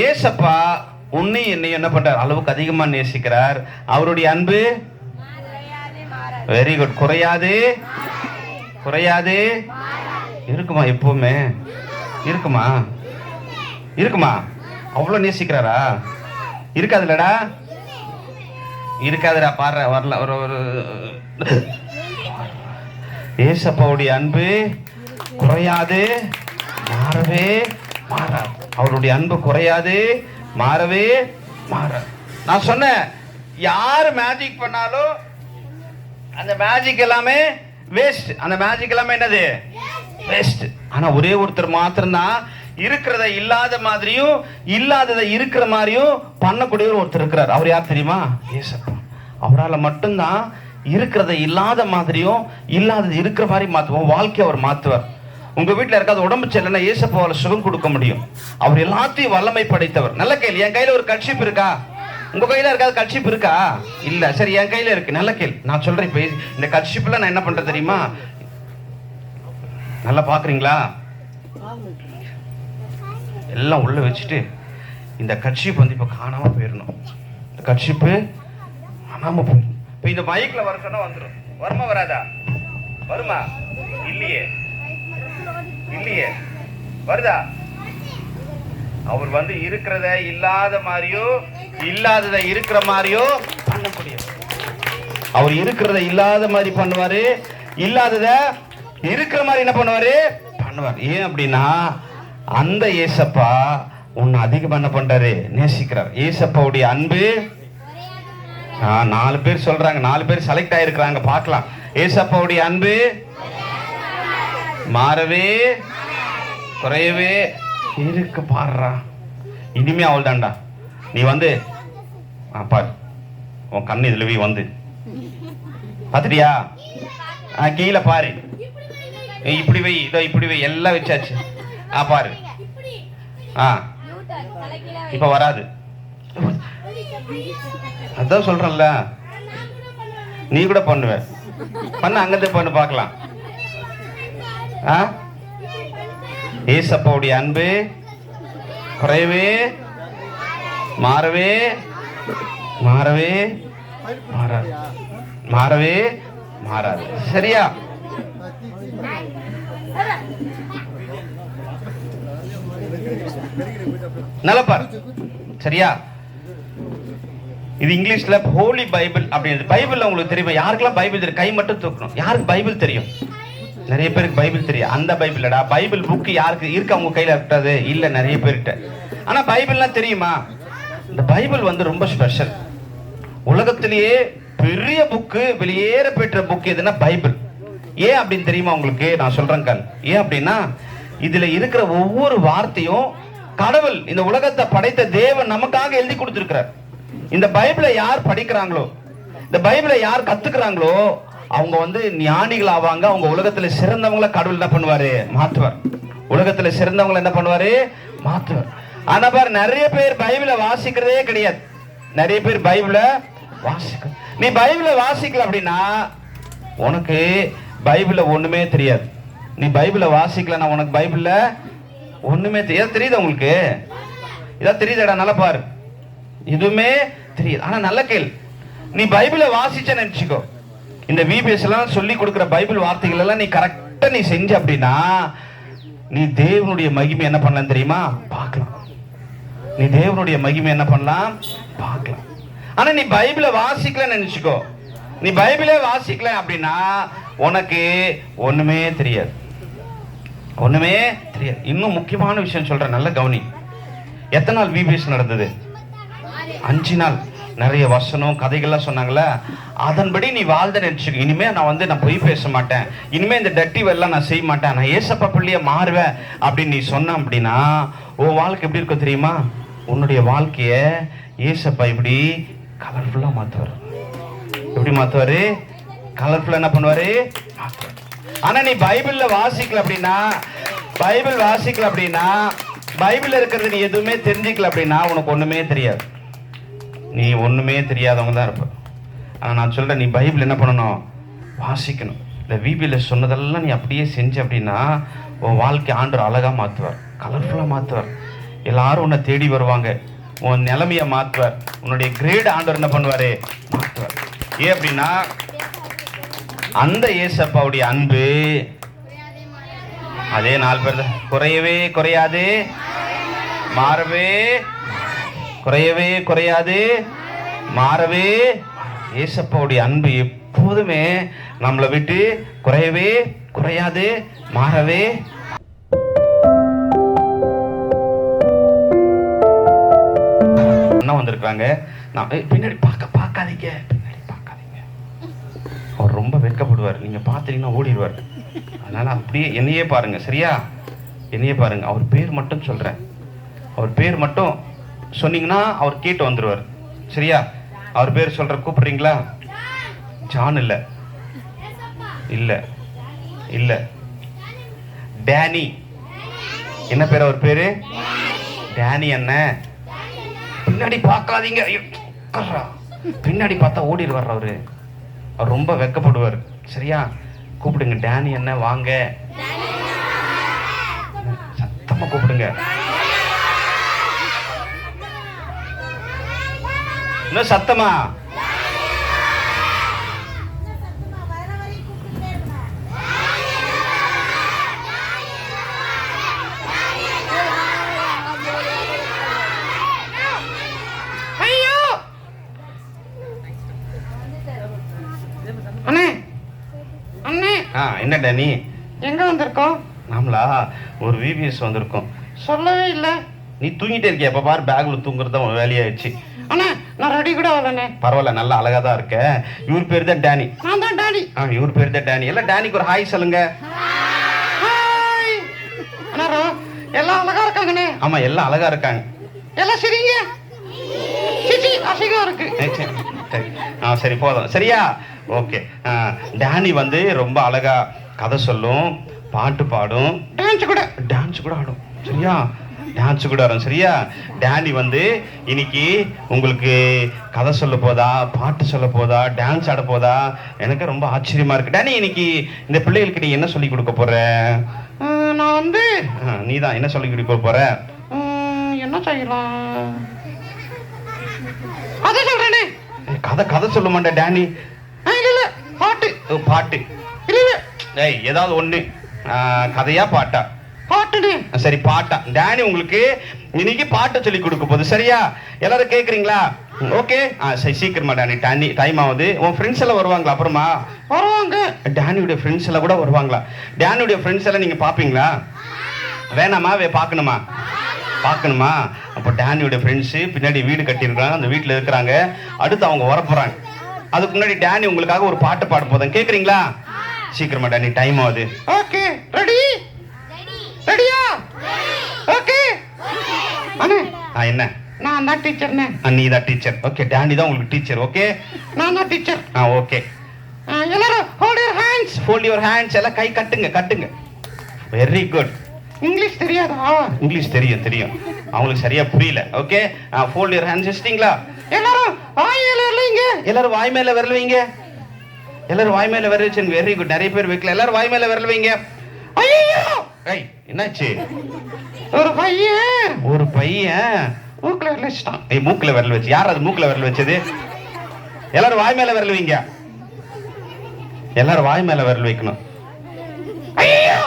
ஏசப்பா உன்னை என்னையும் என்ன பண்றார்? அளவுக்கு அதிகமா நேசிக்கிறார். அவருடைய அன்பு வெரி குட், குறையாது, குறையாது, இருக்குமா? எப்பவுமே இருக்குமா? இருக்குமா? அவ்வளவு நேசிக்கிறாரா? இருக்காதுல்லடா, இருக்காதுடா. பாரு வரல, ஒரு ஏசப்பாவுடைய அன்பு குறையாது, மாறவே மாறாது. அவருடைய அன்பு குறையாது, மாறவே மாறாது. நான் சொன்னேன், யார் மேஜிக் பண்ணாலும் அந்த மேஜிக் எல்லாமே வேஸ்ட். அந்த மேஜிக் எல்லாமே என்னது? வேஸ்ட். ஆனா ஒரே ஒருத்தர் மாத்திரம்தான் இருக்கிறத இல்லாத மாதிரியும் இல்லாததை இருக்கிற மாதிரியும் பண்ணக்கூடிய ஒருத்தர் இருக்கிறார். அவர் யார் தெரியுமா? ஏசப்பா. அவரால் மட்டும்தான் இருக்கிறத இல்லாத மாதிரியும் இல்லாதது இருக்கிற மாதிரி மாற்றுவோம். வாழ்க்கையை அவர் மாற்றுவார். உங்க வீட்டில் இருக்காது உடம்பு சரியில்லைன்னா ஏசப்பாவால் சுகம் கொடுக்க முடியும். அவர் எல்லாத்தையும் வல்லமை படைத்தவர். நல்ல கேள்வி. என் கையில ஒரு கட்சிப்பு இருக்கா? உங்க கையில இருக்காது கட்சிப்பு இருக்கா? இல்ல. சரி, என் கையில இருக்கு. நல்ல கேள்வி. நான் சொல்றேன், இப்ப இந்த கட்சிப்புல நான் என்ன பண்றேன் தெரியுமா? நல்லா பாக்குறீங்களா? எல்லாம் உள்ள வச்சுட்டு இந்த கட்சிப்பு இப்ப காணாம போயிடணும். இந்த கட்சிப்பு காணாம போயிடும். இப்ப இந்த மைக்ல வர சொன்னா வந்துடும். வருமா வராதா? வருமா? இல்லையே, இல்லையே. வருதா? அவர் இருக்கிறத இல்லாத மாதிரியோ இல்லாததை இருக்கிற மாதிரியோ பண்ணக்கூடிய. அவர் இருக்கிறத இல்லாத மாதிரி பண்ணுவாரு, இல்லாதத இருக்கிற மாதிரி என்ன பண்ணுவாரு? பண்ணுவார். ஏன் அப்படின்னா அந்த ஏசப்பா உன்னை அதிகம் என்ன பண்றாரு? நேசிக்கிறார். ஏசப்பாவுடைய அன்பு 4 பேர் சொல்றாங்க, 4 பேர் செலக்ட் ஆயிருக்கிறாங்க. பார்க்கலாம். ஏசப்பாவுடைய அன்பு மாறவே குறையவே இருக்கு. பாடுறா, இனிமே அவள் தான்டா. நீ பாரு, உன் கண்ணு இதுல பாத்துட்டியா? கீழே பாரு, இப்படி வை, இதோ இப்படி வை, எல்லாம் வச்சாச்சு. பாரு. இப்ப வராது. அதான் சொல்றேன்ல, நீ கூட பண்ணுவ. பண்ண அங்கத்தை பண்ணு பார்க்கலாம். ஏசப்பாவுடைய அன்பு குறையவே மாறவே மாறவே மாறாது, மாறவே மாறாது. சரியா? நல்லா பாரு. சரியா? இது இங்கிலீஷ்ல ஹோலி பைபிள் அப்படின்னு. பைபிள் உங்களுக்கு தெரியுமா? யாருக்கெல்லாம் பைபிள் தெரியும்? கை மட்டும் தூக்கணும். யாருக்கு பைபிள் தெரியும்? நிறைய பேருக்கு பைபிள் தெரியும். அந்த பைபிள்டா, பைபிள் புக் யாருக்கு இருக்கு? அவங்க கையில இருக்காது இல்ல, நிறைய பேர்கிட்ட. ஆனா பைபிள்லாம் தெரியுமா? இந்த பைபிள் வந்து ரொம்ப ஸ்பெஷல். உலகத்திலேயே பெரிய புக்கு, வெளியேற பெற்ற புக் எதுனா பைபிள். ஏன் அப்படின்னு தெரியுமா உங்களுக்கு? நான் சொல்றேன் கால். ஏன் அப்படின்னா இதுல இருக்கிற ஒவ்வொரு வார்த்தையும் கடவுள், இந்த உலகத்தை படைத்த தேவன் நமக்காக எழுதி கொடுத்திருக்கிறார். இந்த பைபிளை யார் படிக்கிறாங்களோ, இந்த பைபிளை யார் கத்துக்கிறாங்களோ, அவங்க வந்து ஞானிகள் ஆவாங்க. அவங்க உலகத்துல சிறந்தவங்களை கடவுள் என்ன பண்ணுவாரு? மாற்றுவார். உலகத்துல சிறந்தவங்களை என்ன பண்ணுவாரு? மாற்றுவார். ஆனா பாரு, நிறைய பேர் பைபிளை வாசிக்கிறதே கிடையாது. நிறைய பேர் பைபிளை வாசிக்க, நீ பைபிளை வாசிக்கல அப்படின்னா உனக்கு பைபிள ஒண்ணுமே தெரியாது. நீ பைபிளை வாசிக்கலன்னா உனக்கு பைபிள்ல ஒண்ணுமே தெரியாது. தெரியுது உங்களுக்கு? இதான் தெரியுதடா, நல்லா பாரு. எதுவுமே தெரியாது. ஆனா நல்ல கேள், நீ பைபிளை வாசிச்ச நினைச்சுக்கோ, இந்த விபிஎஸ் எல்லாம் சொல்லி கொடுக்கிற பைபிள் வார்த்தைகள் எல்லாம் நீ கரெக்டா நீ செஞ்ச அப்படின்னா நீ தேவனுடைய மகிமை என்ன பண்ணலாம் தெரியுமா? பார்க்கலாம். நீ தேவனுடைய மகிமை என்ன பண்ணலாம்? பார்க்கலாம். ஆனா நீ பைபிளை வாசிக்கல நினைச்சுக்கோ, நீ பைபிளே வாசிக்கல அப்படின்னா உனக்கு ஒண்ணுமே தெரியாது, ஒண்ணுமே தெரியாது. இன்னும் முக்கியமான விஷயம் சொல்றேன், நல்ல கவனி. எத்தனை நாள் விபிஎஸ் நடந்தது? 5 நாள். நிறைய வசனம் கதைகள்லாம் சொன்னாங்களே, அதன்படி நீ வாழ்ந்த நினைச்சுக்க. இனிமே நான் பொய் பேச மாட்டேன், இனிமே இந்த டட்டி எல்லாம் நான் செய்ய மாட்டேன், நான் ஏசப்பா பிள்ளைய மாறுவேன் அப்படின்னு நீ சொன்ன அப்படின்னா உன் வாழ்க்கை எப்படி இருக்கும் தெரியுமா? உன்னுடைய வாழ்க்கைய ஏசப்பா இப்படி கலர்ஃபுல்லா மாத்துவார். எப்படி மாத்துவாரு? கலர்ஃபுல்லா என்ன பண்ணுவாரு? மாத்துவார். ஆனா நீ பைபிள்ல வாசிக்கல அப்படின்னா, பைபிள் வாசிக்கல அப்படின்னா, பைபிள்ல இருக்கிறது நீ எதுவுமே தெரிஞ்சுக்கல அப்படின்னா உனக்கு ஒண்ணுமே தெரியாது. நீ ஒண்ணுமே தெரியாதவங்க தான் இருப்ப. ஆனா நான் சொல்றேன், நீ பைபிள் என்ன பண்ணணும்? வாசிக்கணும். இந்த விபில சொன்னதெல்லாம் நீ அப்படியே செஞ்ச அப்படின்னா உன் வாழ்க்கை ஆண்டவர் அழகா மாத்துவார், கலர்ஃபுல்லா மாத்துவார். எல்லாரும் உன்னை தேடி வருவாங்க, உன் நிலைமைய மாத்துவார், உன்னுடைய கிரேட் ஆண்டவர் என்ன பண்ணுவாரு? மாத்துவார். ஏன் அப்படின்னா அந்த ஏசப்பாவுடைய அன்பு அதே 4 பேர் குறையவே குறையாது, மாறவே குறையவே குறையாது, மாறவே. ஏசப்பாவுடைய அன்பு எப்போதுமே நம்மளை விட்டு குறையவே குறையாது, மாறவே. என்ன வந்திருக்காங்க? நான் பின்னாடி பார்க்காதீங்க, பின்னாடி பார்க்காதீங்க. அவர் ரொம்ப வெட்கப்படுவார், நீங்க பார்த்தீங்கன்னா ஓடிடுவார். அதனால அப்படியே என்னையே பாருங்க. சரியா? என்னையே பாருங்க. அவர் பேர் மட்டும் சொல்றேன், அவர் பேர் மட்டும் சொன்னீங்கன்னா அவர் கேட்டு வந்துருவார். சரியா? அவர் பேர் சொல்ற, கூப்பிடுறீங்களா? ஜான் இல்ல, இல்ல இல்ல, டேனி. என்ன பேர் அவர் பேரு? டேனி. என்ன? பின்னாடி பார்க்காதீங்க, பின்னாடி பார்த்தா ஓடிடுவார் அவரு. அவர் ரொம்ப வெட்கப்படுவார். சரியா? கூப்பிடுங்க, டேனி என்ன, வாங்க, சத்தமா கூப்பிடுங்க. இன்னும் சத்தமா. ஐயோ அண்ணே, அண்ணே. என்ன டேனி, எங்க வந்திருக்கோம்? நாமளா ஒரு விபிஎஸ் வந்திருக்கோம். சொல்லவே இல்லை. நீ தூங்கிட்டே இருக்கிய, எப்ப பாரு பேக்ல தூங்குறது உன் வேலையாயிடுச்சு. அண்ணா நான் ரெடி கூட ஆகலண்ணே. பரவாயில்ல, நல்லா அழகா தான் இருக்க. இவர் பேர் தான் டேனி. நான் தான் டேனி. இவர் பேர் தான் டேனி. எல்லாம் டேனிக்கு ஒரு ஹாய் சொல்லுங்க. ஹாய். அண்ணா எல்லாம் அழகா இருக்காங்கண்ணே. ஆமா, எல்லாம் அழகா இருக்காங்க. எல்லாம் சரிங்க. சிச்சி அசிங்கம் இருக்கு. சரி, சரி போதும். சரியா? ஓகே. டேனி வந்து ரொம்ப அழகா கதை சொல்லும், பாட்டு பாடும், டான்ஸ் கூட ஆடும். சரியா? டான்ஸ் கூட வரும். சரியா? டேனி வந்து இன்னைக்கு உங்களுக்கு கதை சொல்ல போதா, பாட்டு சொல்ல போதா, டான்ஸ் ஆட போதா? எனக்கு ரொம்ப ஆச்சரியமா இருக்கு. டேனி, இன்னைக்கு இந்த பிள்ளைகளுக்கு நீ என்ன சொல்லி கொடுக்க போற? நான் வந்து நீ தான் என்ன சொல்லி கொடுக்க போற? என்ன செய்யலாம்? கதை சொல்றேனே. கதை சொல்ல மாட்டேன் டேனி. இல்ல பாட்டு. பாட்டு இல்ல. ஏய், ஏதாவது ஒண்ணு. கதையா பாட்டா? பாட்டுனே. சரி, பாட்டா. டேனி உங்களுக்கு இன்னைக்கு பாட்டு சொல்லி கொடுக்க போகுது. சரியா? எல்லாரும் கேக்குறீங்களா? ஓகே. சரி, சீக்கிரமா டேனி, டைம் ஆகுது. உன் ஃப்ரெண்ட்ஸ் எல்லாம் வருவாங்களா? அப்புறமா வருவாங்க. டேனியுடைய ஃப்ரெண்ட்ஸ் எல்லாம் கூட வருவாங்களா? டேனியுடைய ஃப்ரெண்ட்ஸ் எல்லாம் நீங்க பாப்பீங்களா? வேணாமா? பார்க்கணுமா? பார்க்கணுமா? அப்போ டேனியோட ஃப்ரெண்ட்ஸு பின்னாடி வீடு கட்டியிருக்காங்க, அந்த வீட்டில் இருக்கிறாங்க. அடுத்து அவங்க வர போகிறாங்க. அதுக்கு முன்னாடி டேனி உங்களுக்காக ஒரு பாட்டு பாட போதும். கேட்குறீங்களா? சீக்கிரமா டேனி, டைம் ஆகுது. Okay, ready? ரெடியா? ஓகே. அண்ணே, என்ன? நான் தான் டீச்சர்ண்ணே. நீ தான் டீச்சர். ஓகே, டேனி தான் உங்களுக்கு டீச்சர். ஓகே, நான் தான் டீச்சர். ஓகே. எல்லாரும் hold your hands. Hold your hands. எல்லாம் கை கட்டுங்க, கட்டுங்க. Very good. இங்கிலீஷ் தெரியாதா? இங்கிலீஷ் தெரியும். அவங்களுக்கு சரியா புரியல. Okay, fold your hands. வச்சிட்டீங்களா? எல்லாரும் வாய் மேல வரலீங்க. எல்லாரும் வாய் மேல வரலவீங்க. எல்லாரும் வாய் மேல வரல வச்சுங்க. Very good. நிறைய பேர் வைக்கல. எல்லாரும் வாய் மேல வரலவீங்க. ஐயோ, ஏய், என்னாச்சு? ஒரு பையன் மூக்குல விரல் வச்சுட்டான். ஏய், மூக்குல விரல் வச்சு? யார் அது மூக்குல விரல் வச்சது? எல்லாரும் வாய் மேல வரலவீங்க. எல்லாரும் வாய் மேல விரல் வைக்கணும். ஐயோ,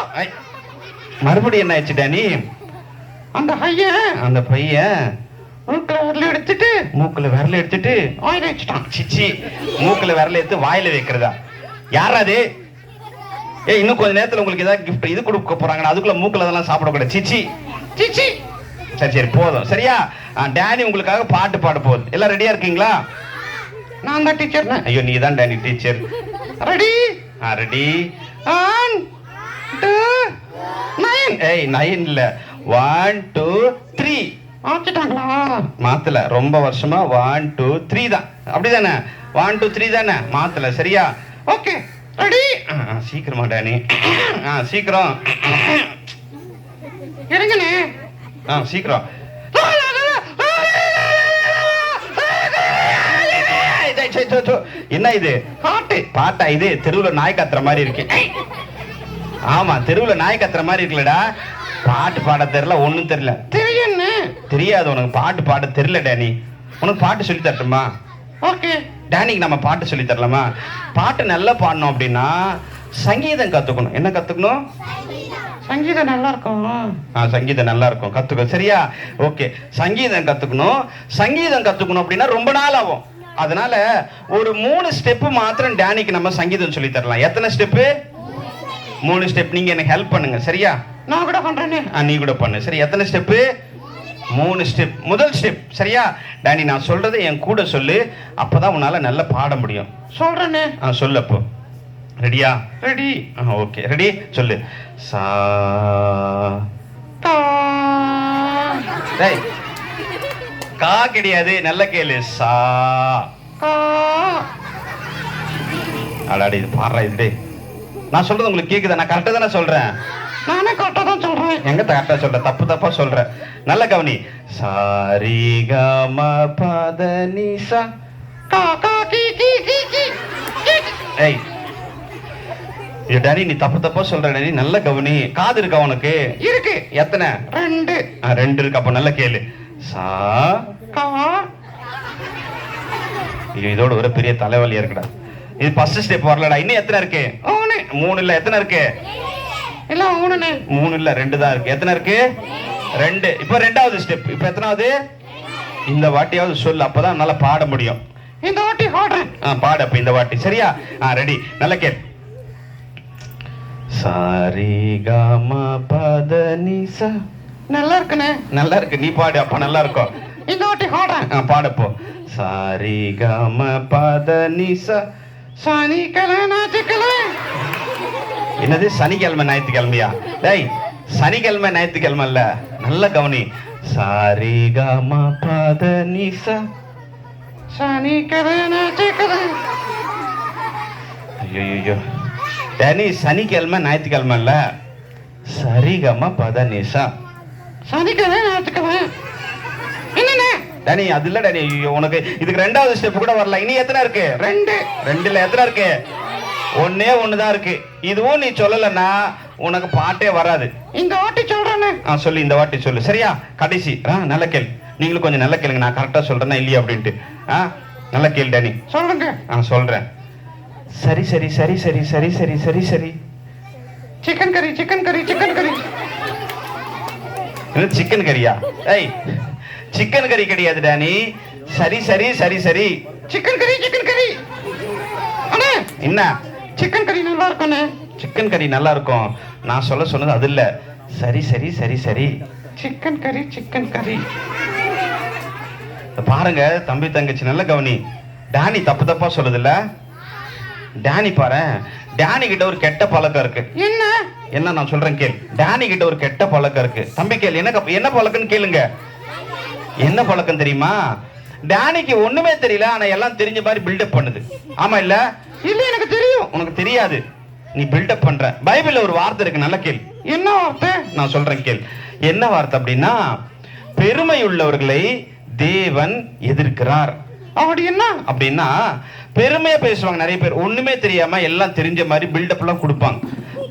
மறுபடியும் என்ன ஆச்சு டேனி? அந்த பையன் மூக்குல விரல எடுத்துட்டு வாயில வச்சுட்டான். சிச்சி, மூக்குல விரல எடுத்து வாயில வைக்கிறதா? யார் அது? இன்னும் கொஞ்ச நேரத்துல உங்களுக்கு ஏதாவது கிஃப்ட் இது கொடுக்க போறாங்க, அதுக்குள்ள மூக்குல அதெல்லாம் சாப்பிடக்கூடாது. சிச்சி சிச்சி. சரி போதும். சரியா? டேனி உங்களுக்காக பாட்டு பாட போகுது. எல்லாம் ரெடியா இருக்கீங்களா? நான் தான் டீச்சர். ஐயோ, நீ தான் டேனி டீச்சர். ரெடி? ரெடி. 1 2 9. ஏய், 9 இல்ல, 1 2 3. மாத்திட்டாங்களா? மாத்தல. ரொம்ப வருஷமா 1 2 3 தான். அப்படிதானே? 1 2 3 தானே? மாத்தல. சரியா? Okay, ready? சீக்கிரமா டேனி. சீக்கிரம் இருங்கண்ணே. சீக்கிரம். என்ன இது? பாட்டா இது? தெருவுல நாய் கத்துற மாதிரி இருக்கு. ஆமா, தெருவுல நாய் கத்துற மாதிரி இருக்குல்லடா. பாட்டு பாட தெரியல, ஒண்ணும் தெரியல. தெரியாது உனக்கு பாட்டு பாட தெரியல டேனி. உனக்கு பாட்டு சொல்லி தரட்டுமா? ஓகே. டேனிக்கு நம்ம பாட்டு சொல்லி தரலாமா? பாட்டு நல்லா பாடணும் அப்படின்னா சங்கீதம் கத்துக்கணும். என்ன கத்துக்கணும்? சங்கீதம் நல்லா இருக்கும். சங்கீதம் நல்லா இருக்கும், கத்துக்க. சரியா? ஓகே, சங்கீதம் கத்துக்கணும். சங்கீதம் கத்துக்கணும் அப்படின்னா ரொம்ப நாள் ஆகும். அதனால ஒரு 3 ஸ்டெப் மாத்திரம் டேனிக்கு நம்ம சங்கீதம் சொல்லி தரலாம். எத்தனை ஸ்டெப்பு? 3 ஸ்டெப். நீங்க எனக்கு ஹெல்ப் பண்ணுங்க. சரியா? நான் கூட பண்றேனே. நீ கூட பண்ணு. சரி, எத்தனை ஸ்டெப்பு? 3 ஸ்டெப். முதல் ஸ்டெப். சரியா? டேனி, நான் சொல்றதை என் கூட சொல்லு, அப்பதான் உன்னால நல்லா பாட முடியும். சொல்றேனே. சொல்லு அப்போ. ரெடியா? ரெடி. Okay, ready. சொல்லு. சா கா. டேய், கா கிடையாது, நல்ல கேளு. சா கா. அடாடி, இது பாடுறா இது. டேய், நான் சொல்றது உங்களுக்கு கேக்குதா? நான் கரெக்டா தானே சொல்றேன்? நானே கரெக்டா தான் சொல்றேன். எங்க கரெக்டா சொல்றேன்? தப்பா சொல்றேன். நல்ல கவனி. சாரி க ம ப த நி சா கா கா கி கி கி கி. ஏய், இது டேனி, நீ தப்பா சொல்ற டேனி. நல்ல கவனி. காது இருக்கா உனக்கு? இருக்கு. எத்தனை? 2. 2 இருக்கு. அப்ப நல்ல கேளு. சா கா. இதோட ஒரு பெரிய தலைவலியா இருக்குடா. இது ஃபர்ஸ்ட் ஸ்டெப் வரலடா. இன்னும் எத்தனை இருக்கு? 3 இல்ல, எத்தனை இருக்கு? இல்ல 3 இல்ல, 2 தான் இருக்கு. எத்தனை இருக்கு? 2. இப்ப 2வது ஸ்டெப். இப்ப எத்தனாவது? இந்த வாட்டியாவது சொல்லு, அப்பதான் நல்லா பாட முடியும். இந்த வாட்டி பாடுறேன். பாடு அப்ப இந்த வாட்டி. சரியா? ரெடி. நல்ல கேள். சாரி க ம ப த நி சா. நல்லா இருக்குனே. நல்லா இருக்கு. நீ பாடு அப்ப நல்லா இருக்கும். இந்த வாட்டி பாடுறேன். பாடப்போ. சாரி க ம ப த நி சா. சனிக்கிழமை ஞாயிற்றுக்கிழமை. என்னது? சனிக்கிழமை ஞாயிற்றுக்கிழமையா? டேய், சனிக்கிழமை ஞாயிற்றுக்கிழமை இல்ல. நல்ல கவனி. சாரி க ம ப த நி சா. சனிக்கிழமை ஞாயிற்றுக்கிழமை. ஐயோ டேனி, சனிக்கிழமை ஞாயிற்றுக்கிழமை இல்ல. சரிகம பத நிசா. சனிக்கிழமை ஞாயிற்றுக்கிழமை. என்னண்ணே? டேனி அது இல்ல டேனி, உனக்கு இதுக்கு ரெண்டாவது ஸ்டெப் கூட வரல. இனி எத்தனை இருக்கு? ரெண்டுல எத்தனை இருக்கு? ஒன்னே ஒண்ணுதான் இருக்கு. இதுவும் நீ சொல்லலன்னா உனக்கு பாட்டே வராது. இந்த வாட்டி சொல்றேன்னு. சொல்லு, இந்த வாட்டி சொல்லு. சரியா? கடைசி நல்ல கேள். நீங்களும் கொஞ்சம் நல்ல கேளுங்க, நான் கரெக்டா சொல்றேன்னா இல்லையா அப்படின்ட்டு. நல்ல கேள் டேனி. சொல்லுங்க. சொல்றேன். சரி சரி சரி சரி சரி சரி சரி சரி. சிக்கன் கறி சிக்கன் கறி சிக்கன் கறி. சிக்கன் கறியா? ஏய், சிக்கன் கறி கிடையாது டேனி. சரி சரி சரி சரி. சிக்கன் கறி சிக்கன் கறி. அண்ணே என்ன? சிக்கன் கறி நல்லா இருக்கும்ண்ணே. சிக்கன் கறி நல்லா இருக்கும். நான் சொன்னது அது இல்ல. சரி சரி சரி சரி. சிக்கன் கறி சிக்கன் கறி. பாருங்க தம்பி தங்கச்சி, நல்ல கவனி. டேனி தப்பு தப்பா சொல்லுதுல்ல. டேனி பாரு, டேனி கிட்ட ஒரு கெட்ட பழக்கம் இருக்கு. என்ன நான் சொல்றேன் கேள். டேனி கிட்ட ஒரு கெட்ட பழக்கம் இருக்கு. தம்பி கேள், என்ன பழக்கம்னு கேளுங்க. என்ன பழக்கம் தெரியுமா? டேனிக்கு ஒண்ணுமே தெரியல, ஆனா எல்லாம் தெரிஞ்ச மாதிரி பில்டப் பண்ணுது. ஆமா இல்ல? இல்ல எனக்கு தெரியும். உனக்கு தெரியாது, நீ பில்டப் பண்ற. பைபிள்ல ஒரு வார்த்தை இருக்கு, நல்ல கேள். என்ன வார்த்தை? நான் சொல்றேன் கேள். என்ன வார்த்தை அப்படின்னா, பெருமை உள்ளவர்களை தேவன் எதிர்க்கிறார். அப்படி என்ன அப்படின்னா, பெருமையா பேசுவாங்க நிறைய பேர், ஒண்ணுமே தெரியாம எல்லாம் தெரிஞ்ச மாதிரி பில்டப் எல்லாம் கொடுப்பாங்க.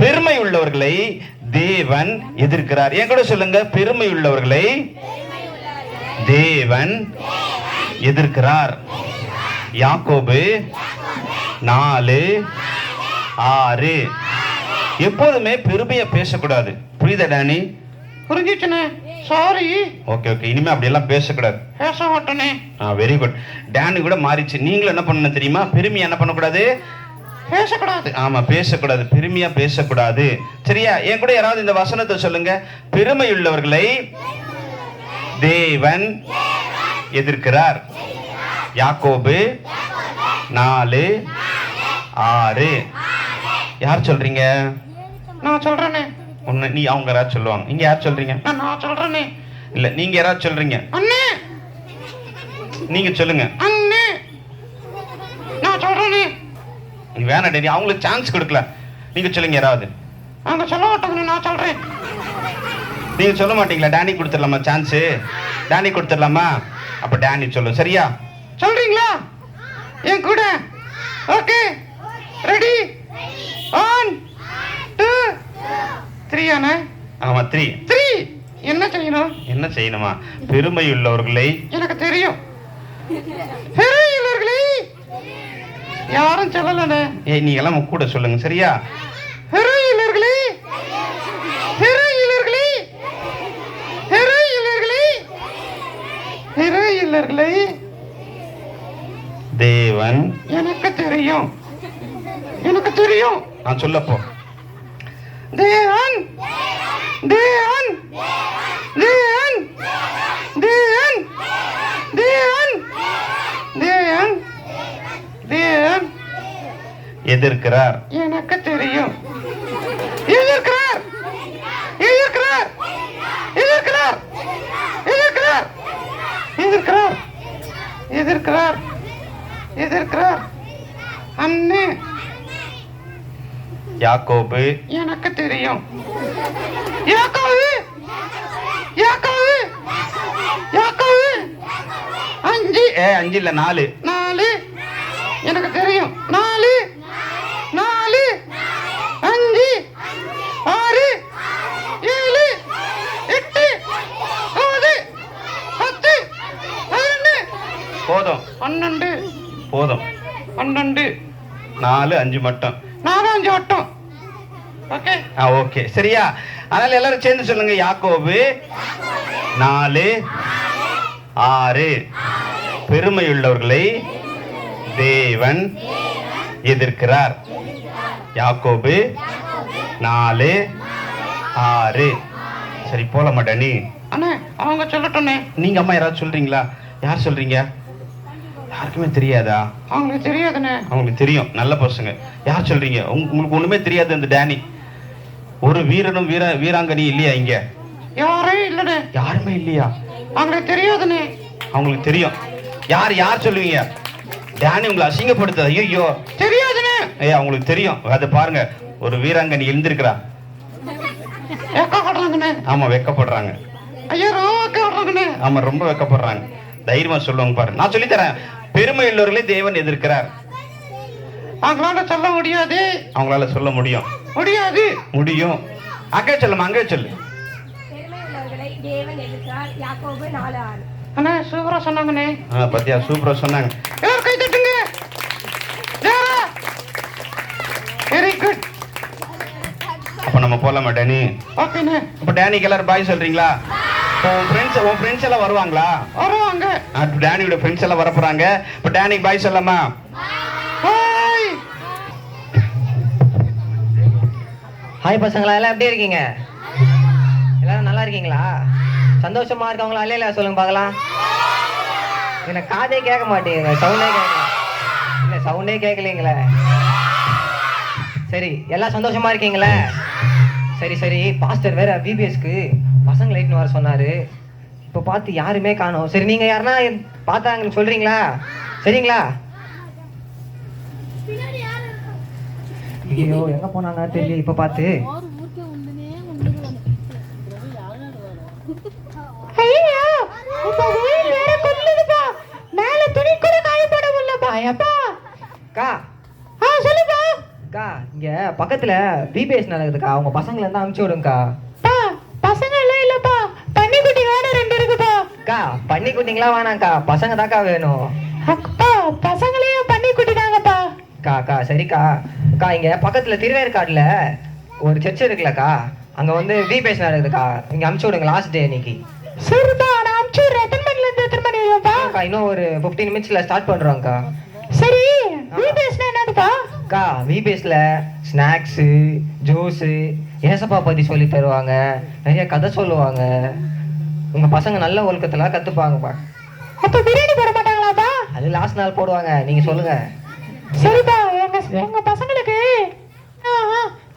பெருமை உள்ளவர்களை தேவன் எதிர்க்கிறார். என் கூட சொல்லுங்க, பெருமை உள்ளவர்களை தேவன் எதிர்க்கிறார். யாக்கோபு 4:6. எப்போதுமே பெருமையா பேசக்கூடாது. புரியுதா டேனி? புரிஞ்சிச்சுனே. சாரி. ஓகே ஓகே, இனிமே அப்படி எல்லாம் பேசக்கூடாது. பேச மாட்டேனே. Very good. டேனி கூட மாறிச்சு. நீங்களும் என்ன பண்ணணும் தெரியுமா? பெருமையா என்ன பண்ணக்கூடாது? பேசக்கூடாது. ஆமா, பேசக்கூடாது. பெருமையா பேசக்கூடாது. சரியா? என் கூட யாராவது இந்த வசனத்தை சொல்லுங்க. பெருமை உள்ளவர்களை தேவன் எதிர்க்கிறார். யாக்கோபு 4:6. யார் சொல்றீங்க? நான் சொல்றேனே. நீ அவங்க யாராவது சொல்லுவாங்க. நீங்க யார் சொல்றீங்க? நான் சொல்றேனே. இல்ல, நீங்க யாராவது சொல்றீங்க. அண்ணே நீங்க சொல்லுங்க. அண்ணே நான் சொல்றேனே. நீ வேணாம் டேனி, அவங்களுக்கு சான்ஸ் கொடுக்கல. நீங்க சொல்லுங்க யாராவது. அவங்க சொல்ல மாட்டாங்க, நான் சொல்றேன். நீங்க சொல்ல மாட்டீங்களா? டேனி கொடுத்துடலாமா சான்ஸ்? டேனி கொடுத்துடலாமா? அப்ப டேனி சொல்லு. சரியா? சொல்றீங்களா என் கூட? Okay, ready, 1 2 3. அண்ணே. ஆமா, 3. என்ன செய்யணும்? என்ன செய்யணுமா? பெருமை உள்ளவர்களை. எனக்கு தெரியும். பெருமை உள்ளவர்களை யாரும் சொல்லலண்ணே. ஏய், நீ எல்லாம் கூட சொல்லுங்க. சரியா? பெருமை உள்ளவர்களை பெருமை உள்ளவர்களை பெருமை உள்ளவர்களை பெருமை உள்ளவர்களை தேவன். எனக்கு தெரியும். எனக்கு தெரியும். நான் சொல்லப்போ. தேவன் தேவன் தேவன் தேவன் தேவன் தேவன் தேவன் எதிர்க்கிறார். எனக்கு தெரியும். எதிர்க்கிறார் எதிர்க்கிறார் எதிர்க்கிறார் எதிர்க்கிறார் எதிர்க்கிறார் எதிர்க்கிறார் எதிர்க்கிறார். அண்ணே. யாக்கோபு. எனக்கு தெரியும். யாக்கோபு யாக்கோபு யாக்கோபு 5. 5 இல்ல 4. 4. எனக்கு தெரியும். 4 4 5 6 7 8 9 10 11. போதும். 12. போதும். 12. 4 5 மட்டும். 4 5 மட்டும். ஓகே. ஓகே, சரியா? அதனால எல்லாரும் சேர்ந்து சொல்லுங்க. யாக்கோபு 4:6. பெருமை உள்ளவர்களை தேவன் எதிர்க்கிறார். யாக்கோபு 4:6. சரி, போல மாட்டேனி. அண்ணே அவங்க சொல்லட்டோன்னே. நீங்க அம்மா யாராவது சொல்றீங்களா? யார் சொல்றீங்க? யாருக்குமே தெரியாதா? அவங்களுக்கு தெரியாதுண்ணே. அவங்களுக்கு தெரியும். நல்ல பசங்க. யார் சொல்றீங்க? உங்களுக்கு ஒண்ணுமே தெரியாது. இந்த டேனி ஒரு வீரனும் வீராங்கனி இல்லையா இங்க? யாரும் இல்லண்ணே. யாருமே இல்லையா? அவங்களுக்கு தெரியாதுண்ணே. அவங்களுக்கு தெரியும். யார் சொல்லுவீங்க? டேனி உங்களை அசிங்கப்படுத்த. ஐயோ தெரியாதுண்ணே. அவங்களுக்கு தெரியும். அதை பாருங்க, ஒரு வீராங்கனி எழுந்திருக்கிறா. வெக்கப்படுறாங்கண்ணே. ஆமா, வெக்கப்படுறாங்க. ஆமாங்கண்ணே. ஆமா, ரொம்ப வெக்கப்படுறாங்க. தைரியமா சொல்லுவாங்க பாரு. நான் சொல்லித்தரேன். பெருமை உள்ளவர்களே தேவன் எதிர்க்கிறார். அவங்களால சொல்ல முடியாது, அவங்களால சொல்ல முடியும். முடியாது, முடியும். அங்கே சொல்லுமா, அங்கே சொல்லு. பெருமை உள்ளவர்களை தேவன் எதிர்க்கிறார். யாக்கோபு 4:6. அண்ணா சூப்பரா சொன்னாங்கண்ணே. பத்தியா, சூப்பரா சொன்னாங்க. எல்லாரும் கை தட்டுங்க. Very good. அப்ப நம்ம போலாமா டேனி? ஓகேண்ணே. அப்ப டேனிக்கு எல்லாரும் பாய் சொல்றீங்களா? உன் ஃப்ரெண்ட்ஸ் எல்லாம் வருவாங்களா? வருவாங்க. டேனியோட ஃப்ரெண்ட்ஸ் எல்லாம் வர போறாங்க. இப்ப டேனிக்கு பாய் சொல்லலாமா? பாய். ஹாய் பசங்களா, எல்லாம் எப்படி இருக்கீங்க? எல்லாரும் நல்லா இருக்கீங்களா? சந்தோஷமா இருக்கவங்களா? இல்லையா சொல்லுங்க பார்க்கலாம். எனக்கு காதே கேட்க மாட்டேங்குங்க, சவுண்டே கேட்கல. இல்லை சவுண்டே கேட்கலீங்களே. சரி, எல்லாம் சந்தோஷமா இருக்கீங்களே? சரி சரி, பாஸ்டர் வேற விபிஎஸ்க்கு பசங்க லைட்னு வர சொன்னாரு. இப்போ பார்த்து யாருமே காணோம். சரி, நீங்க யாருன்னா பார்த்தாங்கன்னு சொல்றீங்களா? சரிங்களா? ஐயோ, எங்க போனாங்க தெரியல. இப்ப பார்த்து மேல துணி கூட காய போட முடியலப்பா. எப்பா கா சொல்லுப்பா. அக்கா, இங்க பக்கத்துல பிபிஎஸ் நடக்குதுக்கா. அவங்க பசங்களை இருந்தா அனுப்பிச்சு விடுங்கக்கா. பசங்க எல்லாம் இல்லப்பா, பன்னிக்குட்டி வேணும் 2 இருக்குப்பா. அக்கா, பன்னிக்குட்டிங்களா வேணாம்க்கா, பசங்க தாக்கா வேணும். அப்பா பசங்களையும் பன்னிக்குட்டி தாங்கப்பா. அக்கா சரிக்கா. அக்கா, இங்க பக்கத்துல திருவேற்காடுல ஒரு சர்ச் இருக்குல்லக்கா, அங்க வந்து பிபிஎஸ் நடக்குதுக்கா. இங்க அனுப்பிச்சு விடுங்க, லாஸ்ட் டே இன்னைக்கு. சரிப்பா, நான் அனுப்பிச்சு விடுறேன். எத்தனை மணில இருந்து எத்தனை மணி வரையும்ப்பா? அக்கா, இன்னும் ஒரு 15 மினிட்ஸ்ல ஸ்டார்ட் பண்றோம்க்கா. சரி, விபிஎஸ்னா என்னதுப்பா? அக்கா, விபிஎஸ்ல ஸ்நாக்ஸு, ஜூஸு, ஏசப்பா பத்தி சொல்லி தருவாங்க, நிறைய கதை சொல்லுவாங்க. உங்க பசங்க நல்ல ஒழுக்கத்தெல்லாம் கத்துப்பாங்கப்பா. அப்ப பிரியாணி போட மாட்டாங்களாப்பா? அது லாஸ்ட் நாள் போடுவாங்க, நீங்க சொல்லுங்க. சரிப்பா, எங்க பசங்களுக்கு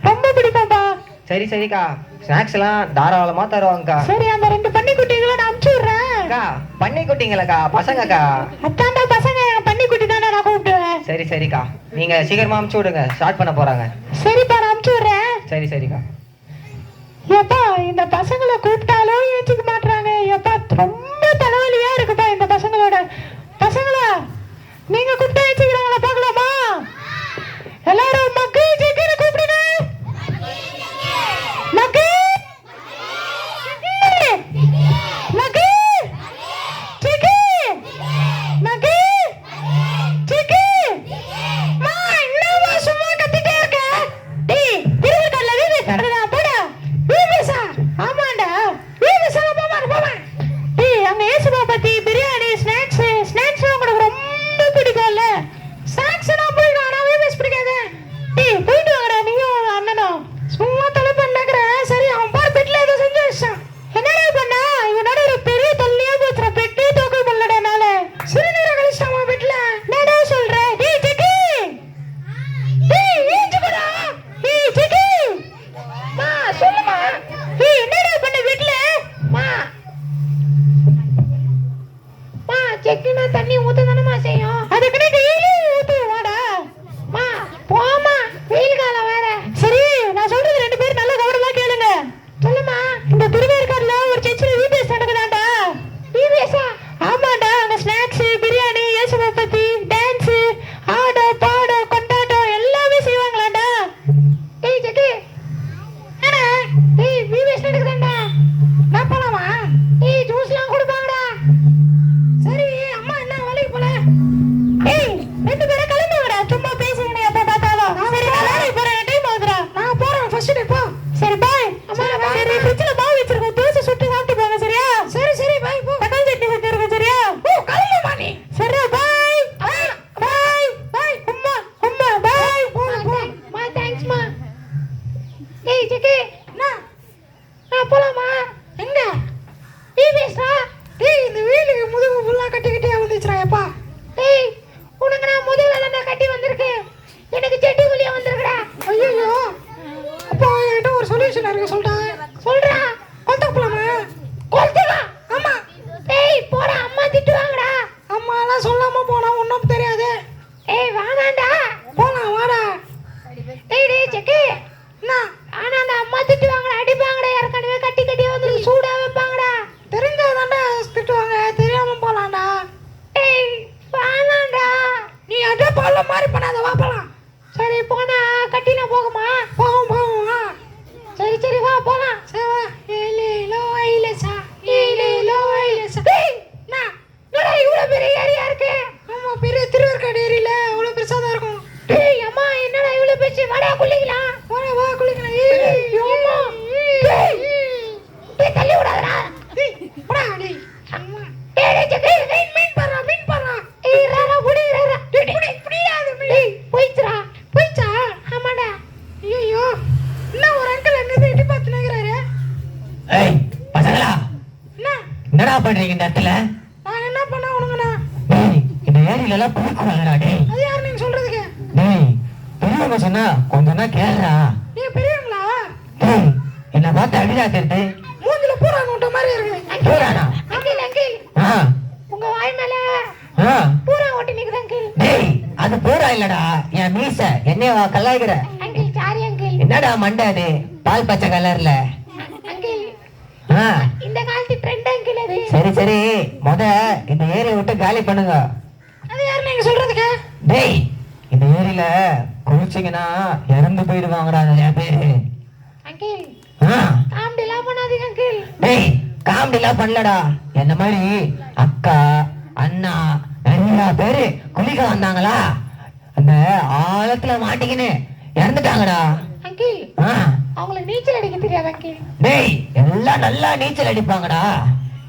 ரொம்ப பிடிக்கும்ப்பா. சரி சரிக்கா, ஸ்நாக்ஸ் எல்லாம் தாராளமா தருவாங்கக்கா. சரி, அந்த 2 பன்னிக்குட்டிகளை நான் அனுப்பிச்சு விடுறேன். அக்கா, பன்னிக்குட்டிங்களக்கா, பசங்கக்கா. அத்தாண்டா பசங்க, பன்னிக்குட்டி தானே நான் கூப்பிடுவேன். சரி சரிக்கா, நீங்க சீக்கிரமா அனுப்பிச்சு விடுங்க, ஸ்டார்ட் பண்ண போறாங்க. சரிப்பா, நான் அனுப்பிச்சு விடுறேன். சரி சரிக்கா. எப்பா, இந்த பசங்களை கூப்பிட்டாலும் ஏற்றிக்க மாட்டாங்க. எப்பா, ரொம்ப தலைவலியா இருக்குப்பா இந்த பசங்களோட. பசங்களா, நீங்க கூப்பிட்டா ஏற்றிக்கிறாங்களா பார்க்கலாமா? எல்லாரும் மக்கு ஜெக்கின்னு கூப்பிடுங்க. மக்கு மக்கு ஜெக்கி மக்கு ஜெக்கி. மா, என்னமா சும்மா கத்திட்டே இருக்க? டேய், திருவிழால வீடு கடடா போடா. வீடுசா? ஆமாண்டா. வீடுசா போமா. டேய், அங்க ஏசுபா பத்தி பிரியாணி, ஸ்நாக்ஸ் உங்களுக்கு ரொம்ப பிடிக்கும்ல. ஸ்நாக்ஸ் நான் போய் ஆனா வீடு பிடிக்காதே. டேய், போயிட்டு வாங்கடா நீயும் அண்ணனும். சும்மா தலை பண்ணாக்கற. சரி, அவன் பார் பெட்ல ஏதோ செஞ்சு வச்சான். என்னடா பண்ணா? இவனோட ஒரு பெரிய தொல்லையா போச்சுற. பெட்டே தூக்க முடியலடா என்னால. சிறுநீரை கழிச்சாமா பெட்ல. என்னடா சொல்ற? டேய் ஜெக்கி, டேய் ஏஞ்சுடா. டேய் ஜெக்கி, மா சொல்லுமா. டேய், என்னடா பண்ண பெட்ல? மா செக்கினா தண்ணி ஊத்த தானமா செய்யும். அதுக்கு டெய்லி ஊத்து வாடா. மா போமா, வெயில் காலம் வேற. சரி, நான் சொல்றது 2 பேரும் நல்ல கவனமா கேளுங்க. சொல்லுமா. இந்த திருவேற்காடுல ஒரு சர்ச்சில் விபிஎஸ் நடக்குதாண்டா. விபிஎஸ்ஸா? ஆமாண்டா. அங்க ஸ்நாக்ஸ், பிரியாணி, ஏசுபா பத்தி, டான்ஸ், ஆடம் பாடம் கொண்டாட்டம் எல்லாமே செய்வாங்களாண்டா. டேய் ஜெக்கி, என்ன? டேய், விபிஎஸ் நடக்குதாண்டா. நான் போலாமா? டேய், ஜூஸ்லாம் கொடுப்பாங்கடா. சரி, அம்மா என்ன வேலைக்கு போல? ஏய், 2 பேரும் கிளம்புங்கடா. சும்மா பேசுங்கடா எப்ப பார்த்தாலும். சரி, நான் வேலைக்கு போறேன். டைம் ஆகுதுடா. நான் போறேன், ஃபர்ஸ்ட் டே போ. சரி பாய். அம்மா சரி, ஃப்ரிட்ஜ்ல மாவு வச்சிருக்கோம், தோசை சுட்டு சாப்பிட்டு போங்க. சரியா? சரி பாய். போ. தக்காளி சட்னி செஞ்சிருக்கோம். சரியா? ஓ, கிளம்புமா நீ. சரியா? பாய். பாய். அம்மா பாய். மா தேங்க்ஸ் மா. ஏய் ஜெகே, நான் போலாமா? எங்க? விபிஎஸ்டா. டேய், இந்த வீலுக்கு முதுகு ஃபுல்லா கட்டிக்கிட்டே வந்துச்சுடா. எப்பா, டேய், உனக்கு நான் முதுகுல தான கட்டி வந்திருக்கு. எனக்கு செட்டி குழியா வந்திருக்குடா. ஐயோ, அப்போ என்கிட்ட ஒரு சொல்யூஷன் இருக்கு, சொல்றா. கொல்துக்கு போலாமா? கொல்துலாம்? ஆமா. டேய், போடா, அம்மா திட்டுவாங்கடா. அம்மாலாம் சொல்லாம போனா ஒன்றும் தெரியாது. ஏய், வாடாண்டா. போலாம், வாடா. டேய் செக்கி, என்ன? ஆனா அந்த அம்மா திட்டுவாங்கடா, அடிப்பாங்கடா. ஏற்கனவே கட்டி வந்து சூடா வைப்பாங்கடா. தெரிஞ்சதாண்டா பண்றீங்க இந்த இடத்துல? நான் என்ன பண்ண உனக்குண்ணா? டேய் இந்த ஏரியில எல்லாம் குளிக்குவாங்கடா டேய். அது யார் நீங்க சொல்றதுக்கு? டேய் பெரியவங்க சொன்னா கொஞ்சம் தான் கேளுடா. நீங்க பெரியவங்களா? டேய் என்ன பார்த்து அடிடா தெரியுது. மூஞ்சில பூராங்க விட்ட மாதிரி இருக்கு. போறானா? அங்கிள் அங்கிள் ஆ உங்க வாய் மேல ஆ பூரா ஓட்டி நிக்குது அங்கிள். டேய் அது போறா இல்லடா என் மீச என்னைய கலாய்க்கிற. Uncle sorry uncle. என்னடா மண்டை அது பால் பச்சை கலர்ல? அங்கிள் ஆ இந்த காலத்து ட்ரெண்ட் அங்கிள் அது. சரி சரி முத இந்த ஏரியை விட்டு காலி பண்ணுங்க. அது யார் நீங்க சொல்றதுக்கு? டேய் இந்த ஏரியில குளிச்சிங்கன்னா இறந்து போயிடுவாங்கடா நிறைய பேரு. அங்கிள் ஆ காமெடி எல்லாம் பண்ணாதீங்க அங்கிள். டேய் காமெடி எல்லாம் பண்ணலடா. என்ன மாதிரி அக்கா அண்ணா நிறைய பேரு குளிக்க வந்தாங்களா அந்த ஆழத்துல மாட்டிக்கின்னு இறந்துட்டாங்கடா. அங்கிள் ஆ அவங்களுக்கு நீச்சல் அடிக்க தெரியாது அங்கிள். டேய் எல்லாம் நல்லா நீச்சல் அடிப்பாங்கடா.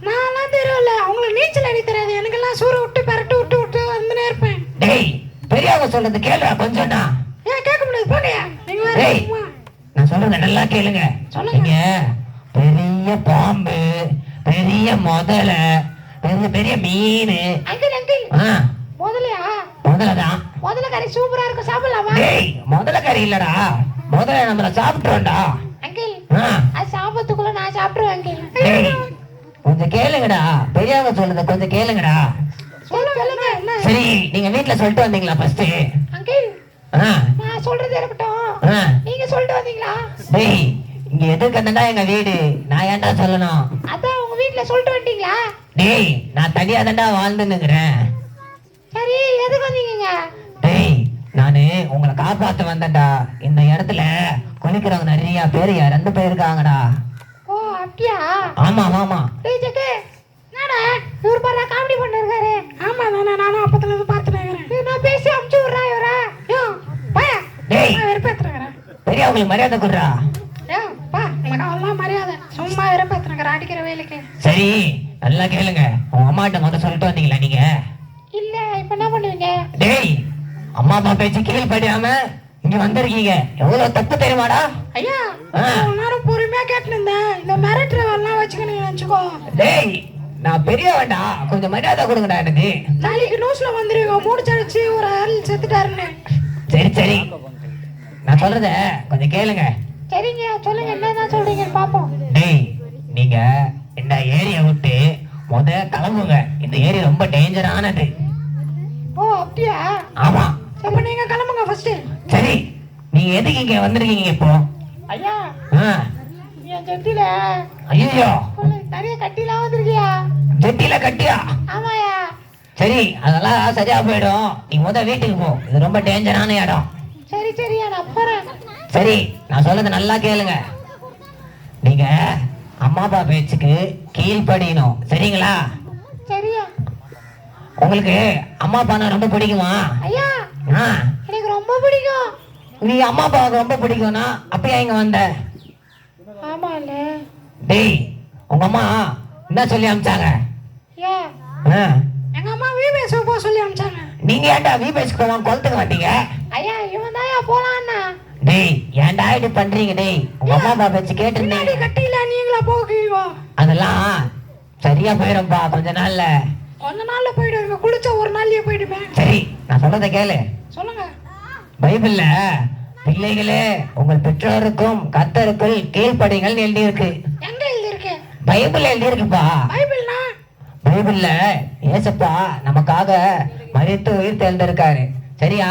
நான்லாம் தெரியல அவங்களுக்கு நீச்சல் அடிக்க தெரியாது. எனக்கெல்லாம் சூற விட்டு பரட்டு விட்டு விட்டு வந்துனே இருப்பேன். டேய் பெரியவங்க சொல்றது கேளுடா கொஞ்சம்னா. ஏன் கேட்க முடியாது போங்க. நீங்க வேற டேய் சும்மா. நான் சொல்றத நல்லா கேளுங்க. சொல்லுங்க. நீங்க பெரிய பாம்பு பெரிய முதலை பெரிய பெரிய மீன். அங்கிள் அங்கிள் ஆ முதலையா? முதலைதான். முதல்ல கறி சூப்பரா இருக்கும் சாப்பிடலாமா? டேய் முதலை கறி இல்லடா முதல்ல நம்மள சாப்பிட்டுறோம்டா. அங்கிள் ஆ அது சாப்பிடத்துக்குள்ள நான் சாப்பிடுவேன் அங்கிள். டேய் கொஞ்சம் கேளுங்கடா பெரியவங்க சொல்றத கொஞ்சம் கேளுங்கடா. சொல்லுங்க என்ன? சரி நீங்க வீட்டுல சொல்லிட்டு வந்தீங்களா ஃபர்ஸ்ட்? அங்கிள் ஆ நான் சொல்றது இருக்கட்டும். ஆ நீங்க சொல்லிட்டு வந்தீங்களா? டேய் இங்க எதுக்கு எங்க வீடு நான் ஏன்டா சொல்லணும்? அதான் உங்க வீட்ல சொல்லிட்டு வந்துட்டீங்களா? டேய் நான் தனியா தான்டா வாழ்ந்துன்னுக்குறேன். சரி எதுக்கு வந்தீங்க? டேய் நானு உங்களை காப்பாத்த வந்தேன்டா. இந்த இடத்துல குளிக்கிறவங்க நிறைய பேர் இறந்து போயிருக்காங்கடா. ஓ அப்படியா? ஆமா ஆமா. டேய் ஜெகே என்னடா இவர் பாரா காமெடி பண்ணிருக்காரு. ஆமா நானே நானும் அப்பத்துல இருந்து பார்த்துட்டே இருக்கேன். நான் பேசி அம்ச்சு விடுறா இவரா. யோ பா டேய் வெறுப்பேத்துறேன். பெரியவங்களுக்கு மரியாதை கொடுறா. யோ பா எனக்கு அவ்வளோ மரியாதை. சும்மா வெறுப்பேத்துறேன் அடிக்கிற வேலைக்கு. சரி நல்லா கேளுங்க. உங்க அம்மாட்ட முதல்ல சொல்லிட்டு வந்தீங்களா நீங்க? இல்ல இப்ப என்ன பண்ணுவீங்க? டேய் அம்மா அப்பா பேச்சு கீழ்படியாம இங்க வந்திருக்கீங்க எவ்வளவு தப்பு தெரியுமாடா? ஐயா நேரம் பொறுமையா கேட்டு இருந்தேன். இந்த மிரட்டுறவெல்லாம் வச்சுக்கணும் நினைச்சுக்கோ. டேய் நான் பெரியவன்டா கொஞ்சம் மரியாதை கொடுங்கடா எனக்கு. நாளைக்கு நியூஸ்ல வந்துருவீங்க மூடிச்சடிச்சு ஒரு ஆள் செத்துட்டாருன்னு. சரி சரி நான் சொல்றத கொஞ்சம் கேளுங்க. சரிங்க சொல்லுங்க என்னதான் சொல்றீங்கன்னு பாப்போம். டேய் நீங்க இந்த ஏரியா விட்டு முத கிளம்புங்க. இந்த ஏரியா ரொம்ப டேஞ்சரானது. ஓ அப்படியா? ஆமா. அப்ப நீங்க கிளம்புங்க ஃபர்ஸ்ட். சரி நீங்க எதுக்கு இங்க வந்திருக்கீங்க இப்போ? ஐயா என் ஜெட்டில ஐயோ நிறைய கட்டிலாம் வந்திருக்கியா? ஜெட்டில கட்டியா? ஆமாயா. சரி அதெல்லாம் சரியா போயிடும். நீ முத வீட்டுக்கு போ. இது ரொம்ப டேஞ்சரான இடம். சரி சரியா நான் போறேன். சரி நான் சொல்றத நல்லா கேளுங்க. நீங்க அம்மா அப்பா பேச்சுக்கு கீழ்ப்படியணும் சரிங்களா? சரியா. உங்களுக்கு அம்மா அப்பானா ரொம்ப பிடிக்குமா? ஐயா ஆ எனக்கு ரொம்ப பிடிக்கும். நீ அம்மா அப்பாவுக்கு ரொம்ப பிடிக்கும்னா அப்பயா இங்க வந்த? ஆமா இல்ல. டேய் உங்க அம்மா என்ன சொல்லி அனுப்பிச்சாங்க? ஏ ஆ, எங்க அம்மா வீபேஸ் போ சொல்லி அனுப்பிச்சாங்க. நீங்க ஏன்டா வீபேஸ்க்கு போவாங்க குளத்துக்கு வந்தீங்க? ஐயா இவன் தான் போலான்னா. டேய் ஏன்டா இப்படி பண்றீங்க? டேய் உங்க அம்மா அப்பா பேச்சு பின்னாடி கேட்டிருந்தீங்க. கட்டில நீங்களா போகுவீங்க. அதெல்லாம் சரியா போயிடும்பா கொஞ்ச நாள்ல. கொஞ்ச நாள்ல போயிடுவீங்க. குளிச்ச ஒரு நாள்லயே போயிடுவேன். சரி நான் சொல்றத கேளு. சொல்லுங்க. பைபிள்ல பிள்ளைகளே உங்கள் பெற்றோருக்கும் கர்த்தருக்குள் கீழ்ப்படிங்கள் எழுதி இருக்கு. எங்க எழுதி இருக்கு? பைபிள் எழுதி இருக்குப்பா. பைபிள்னா? பைபிள்ல ஏசப்பா நமக்காக மரித்து உயிர் தெழுந்திருக்காரு சரியா?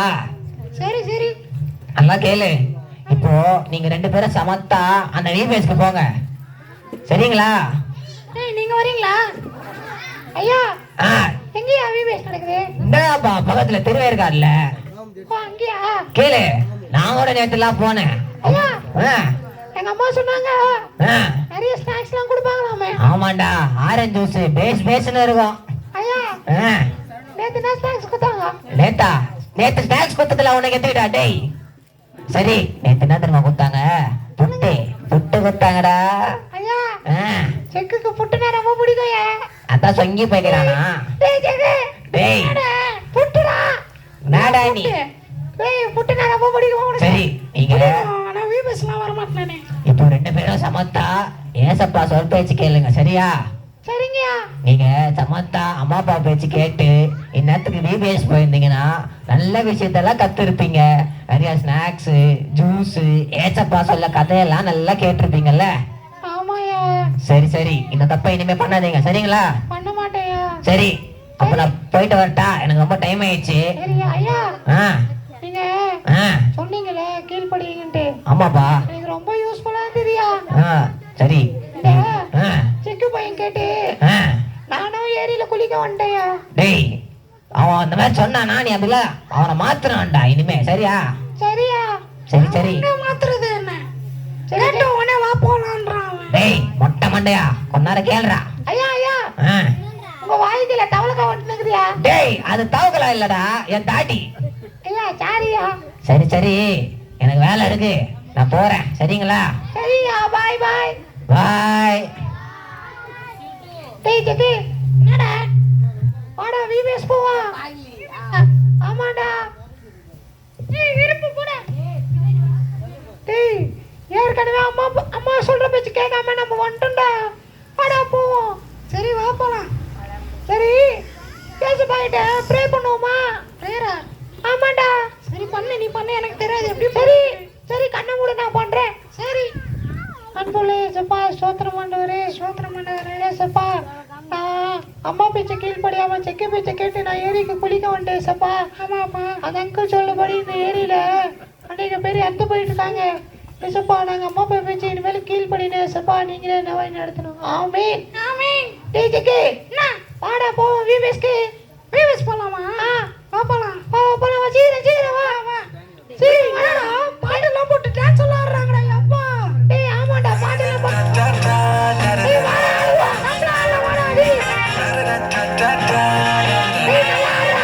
சரி சரி நல்லா கேளு. இப்போ நீங்க 2 பேரும் சமத்தா அந்த வீபேஸ்க்கு போங்க சரிங்களா? ஏய் நீங்க வரீங்களா? ஐயா ஆ எங்கயா வீபேஸ் நடக்குது? இந்தாப்பா பக்கத்துல திருவேற்காடுல. ஓ அங்கயா? கேளு நான் கூட நேற்றுலாம் போனேன். ஐயா ஆ, எங்க அம்மா சொன்னாங்க ஆ. நிறைய ஸ்நாக்ஸ் எல்லாம் கொடுப்பாங்களாமே. ஆமாண்டா ஆரஞ்சு ஜூஸ் பேஸ்னு இருக்கும். ஐயா ஆ, நேத்து என்ன ஸ்நாக்ஸ் கொடுத்தாங்க? நேத்து ஸ்நாக்ஸ் கொடுத்ததுல உனக்கு எத்துக்கிட்டா? டேய் சரி நேத்து என்ன தெரியுமா கொடுத்தாங்க? புட்டு கொடுத்தாங்கடா. ஐயா ஆ, செக்குக்கு புட்டுனா ரொம்ப பிடிக்கும்யா. அதான் சொங்கி போய்க்கிறானா? டேய் ஜெகு டேய் புட்டுடா. நாடா நீ. டேய் புட்டுனா ரொம்ப பிடிக்கும் உனக்கு. சரி நீங்க ஆனா வீபேஸ்லாம் வர மாட்டேனே. இப்போ 2 பேரும் சமத்தா ஏசப்பா சொல் பேச்சு கேளுங்க சரியா? சரிங்க. சரிங்கய்யா. நீங்க சமத்தா அம்மா அப்பா பேச்சு கேட்டு இந்நேரத்துக்கு விபிஎஸ் போயிருந்தீங்கன்னா நல்ல விஷயத்தெல்லாம் கத்துருப்பீங்க. நிறைய ஸ்நாக்ஸ், ஜூஸ், ஏச்சப்பா சொல்ல கதையெல்லாம் நல்லா கேட்டிருப்பீங்கல்ல. ஆமாய்யா. சரி சரி, இந்த தப்பை இனிமே பண்ணாதீங்க, சரிங்களா? பண்ண மாட்டேயா. சரி, அப்ப நான் போயிட்டு வரட்டா, எனக்கு ரொம்ப டைம் ஆயிடுச்சு. சரியா ஐயா. ஆ நீங்க ஆ சொன்னீங்களே கீழ்படிங்கன்ட்டு, ஆமாப்பா. எனக்கு ரொம்ப யூஸ்ஃபுல்லா இருந்ததுயா. ஆ சரி. ஆ செக்கு பையன் கேட்டு ஆ நானும் ஏரியில குளிக்க வந்துட்டேயா. டேய், அவன் அந்த மாதிரி சொன்னானா நீ அதுல அவனை மாத்துறான்டா இனிமே, சரியா? சரியா. சரி சரி. மாத்துறது என்ன? சரி உடனே வா போலான்றான். டேய் மொட்டை மண்டையா, கொஞ்ச நேரம் கேளுடா. ஐயா ஐயா, ஆ உங்க வாய்க்குல தவளக்கா வந்துருக்கிறியா? டேய், அது தவக்கலா இல்லடா, என் தாடி. ஐயா சாரியா. சரி சரி, எனக்கு வேலை இருக்கு, நான் போறேன், சரிங்களா? சரியா, பாய் பாய். பாய். டேய் ஜெகி, என்னடா? வாடா விபிஎஸ் போவா. ஆமாடா. டேய் இருப்பு போடா. டேய் ஏற்கனவே அம்மா சொல்ற பேச்சு கேட்காம நம்ம வந்துட்டோம்டா. வாடா போவோம். சரி வா போலாம். சரி பேச பாயிட்ட ப்ரே பண்ணுவோமா? ப்ரேயரா? ஆமாடா. சரி பண்ணு, நீ பண்ணு, எனக்கு தெரியாது எப்படி. சரி சரி, கண்ணை மூடு, நான் பண்றேன். சரி. அன்புள்ளே ஏசப்பா, ஸ்தோத்திரம் ஆண்டவரே, ஸ்தோத்திரம் ஆண்டவரே. ஏசப்பா, நான் அம்மா பேச்சை கீழ்படியாம செக்க பேச்சை கேட்டு நான் ஏரிக்கு குளிக்க வந்துட்டேன் ஏசப்பா. ஆமாப்பா, அந்த அங்கிள் சொல்லபடி இந்த ஏரியில அநேக பேர் இறந்து போயிட்டு இருக்காங்க ஏசப்பா. நாங்க அம்மா அப்பா பேச்சு இனிமேல் கீழ்படினேன் ஏசப்பா, நீங்களே என்ன வழி நடத்தணும். ஆமீன் ஆமீன். டேய் ஜெகி, வாடா போவோம் விபிஎஸ்க்கு. விபிஎஸ் போலாமா? வா போலாம். வா போலாம், சீக்கிரம் சீக்கிரம் வா வா. சரி வாடா, பாட்டெல்லாம் போட்டு டான்ஸ் எல்லாம் ஆடுறாங்கடா அப்பா. டேய் ஆமாடா, பாட்டெல்லாம் போட்டு. டேய் வாடா வா, நம்மள ஆட வாடா டேய். டேய் நல்லா ஆடுறா.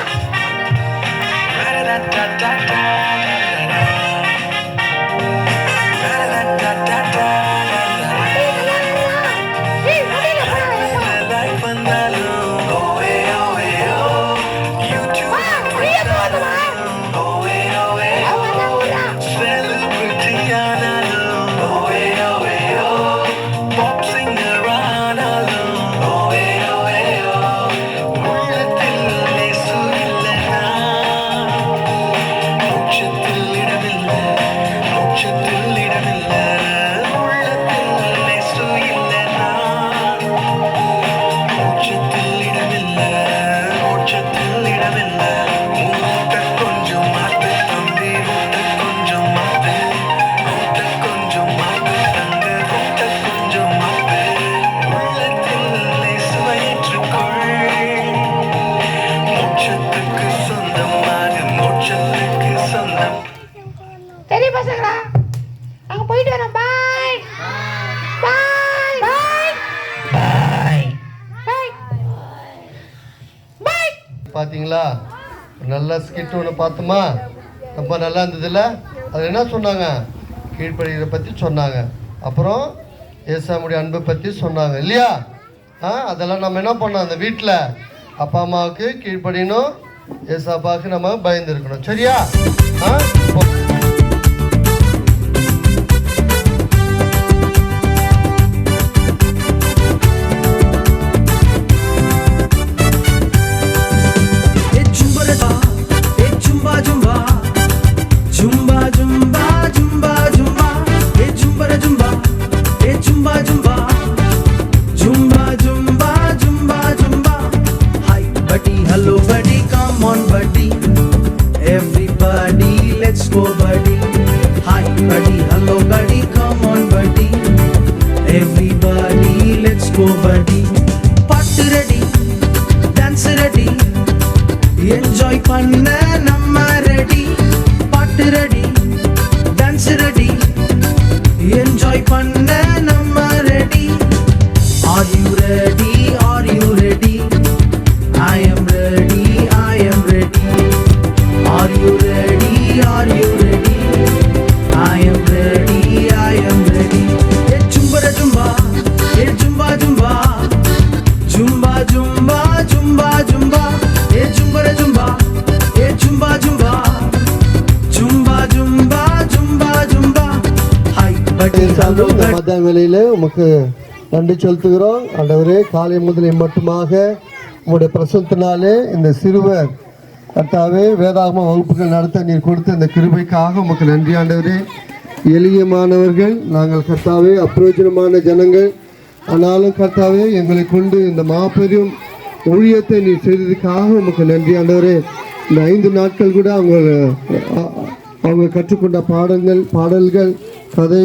சரி பசங்களா, நாங்க போயிட்டு வரோம். பாய் பாய் பாய் பாய். பாய் பாய். பார்த்தீங்களா, நல்ல ஸ்கிட் ஒன்று பார்த்தோமா, ரொம்ப நல்லா இருந்ததுல்ல. அது என்ன சொன்னாங்க? கீழ்ப்படுகிறத பற்றி சொன்னாங்க. அப்புறம் ஏசாமுடைய அன்பை பற்றி சொன்னாங்க இல்லையா? அதெல்லாம் நம்ம என்ன பண்ணோம், அந்த வீட்டில் அப்பா அம்மாவுக்கு கீழ்ப்படியணும், ஏசாப்பாவுக்கு நம்ம பயந்துருக்கணும், சரியா? என்ஜாய் பண்ண நம்ம ரெடி. பாட்டு ரெடி, டான்ஸ் ரெடி, என்ஜாய் பண்ண நம்ம ready. Are you ready? Are you ready? I am ready, I am ready. Are you ready? Are you ready? I am ready, I am ready. Hey chumbara chumba, hey chumba chumba, chumba chumba chumba chumba. Hey chumbara chumba, hey chumba chumba, chumba chumba chumba chumba. Hi buddy, hello buddy. மத்தியான வேலையில் உமக்கு நன்றி செலுத்துகிறோம். ஆண்டவரே, காலை முதலை மட்டுமாக உங்களுடைய பிரசனத்தினாலே இந்த சிறுவர் கர்த்தாவே வேதாகம வகுப்புகள் நடத்த நீர் கொடுத்த இந்த கிருபைக்காக உமக்கு நன்றி ஆண்டவரே. எளிய மாணவர்கள் நாங்கள் கர்த்தாவே, அப்பிரயோஜனமான ஜனங்கள். ஆனாலும் கர்த்தாவே, எங்களை கொண்டு இந்த மாபெரும் ஊழியத்தை நீர் செய்ததுக்காக உமக்கு நன்றி ஆண்டவரே. இந்த 5 நாட்கள் கூட அவங்க கற்றுக்கொண்ட பாடல்கள், கதை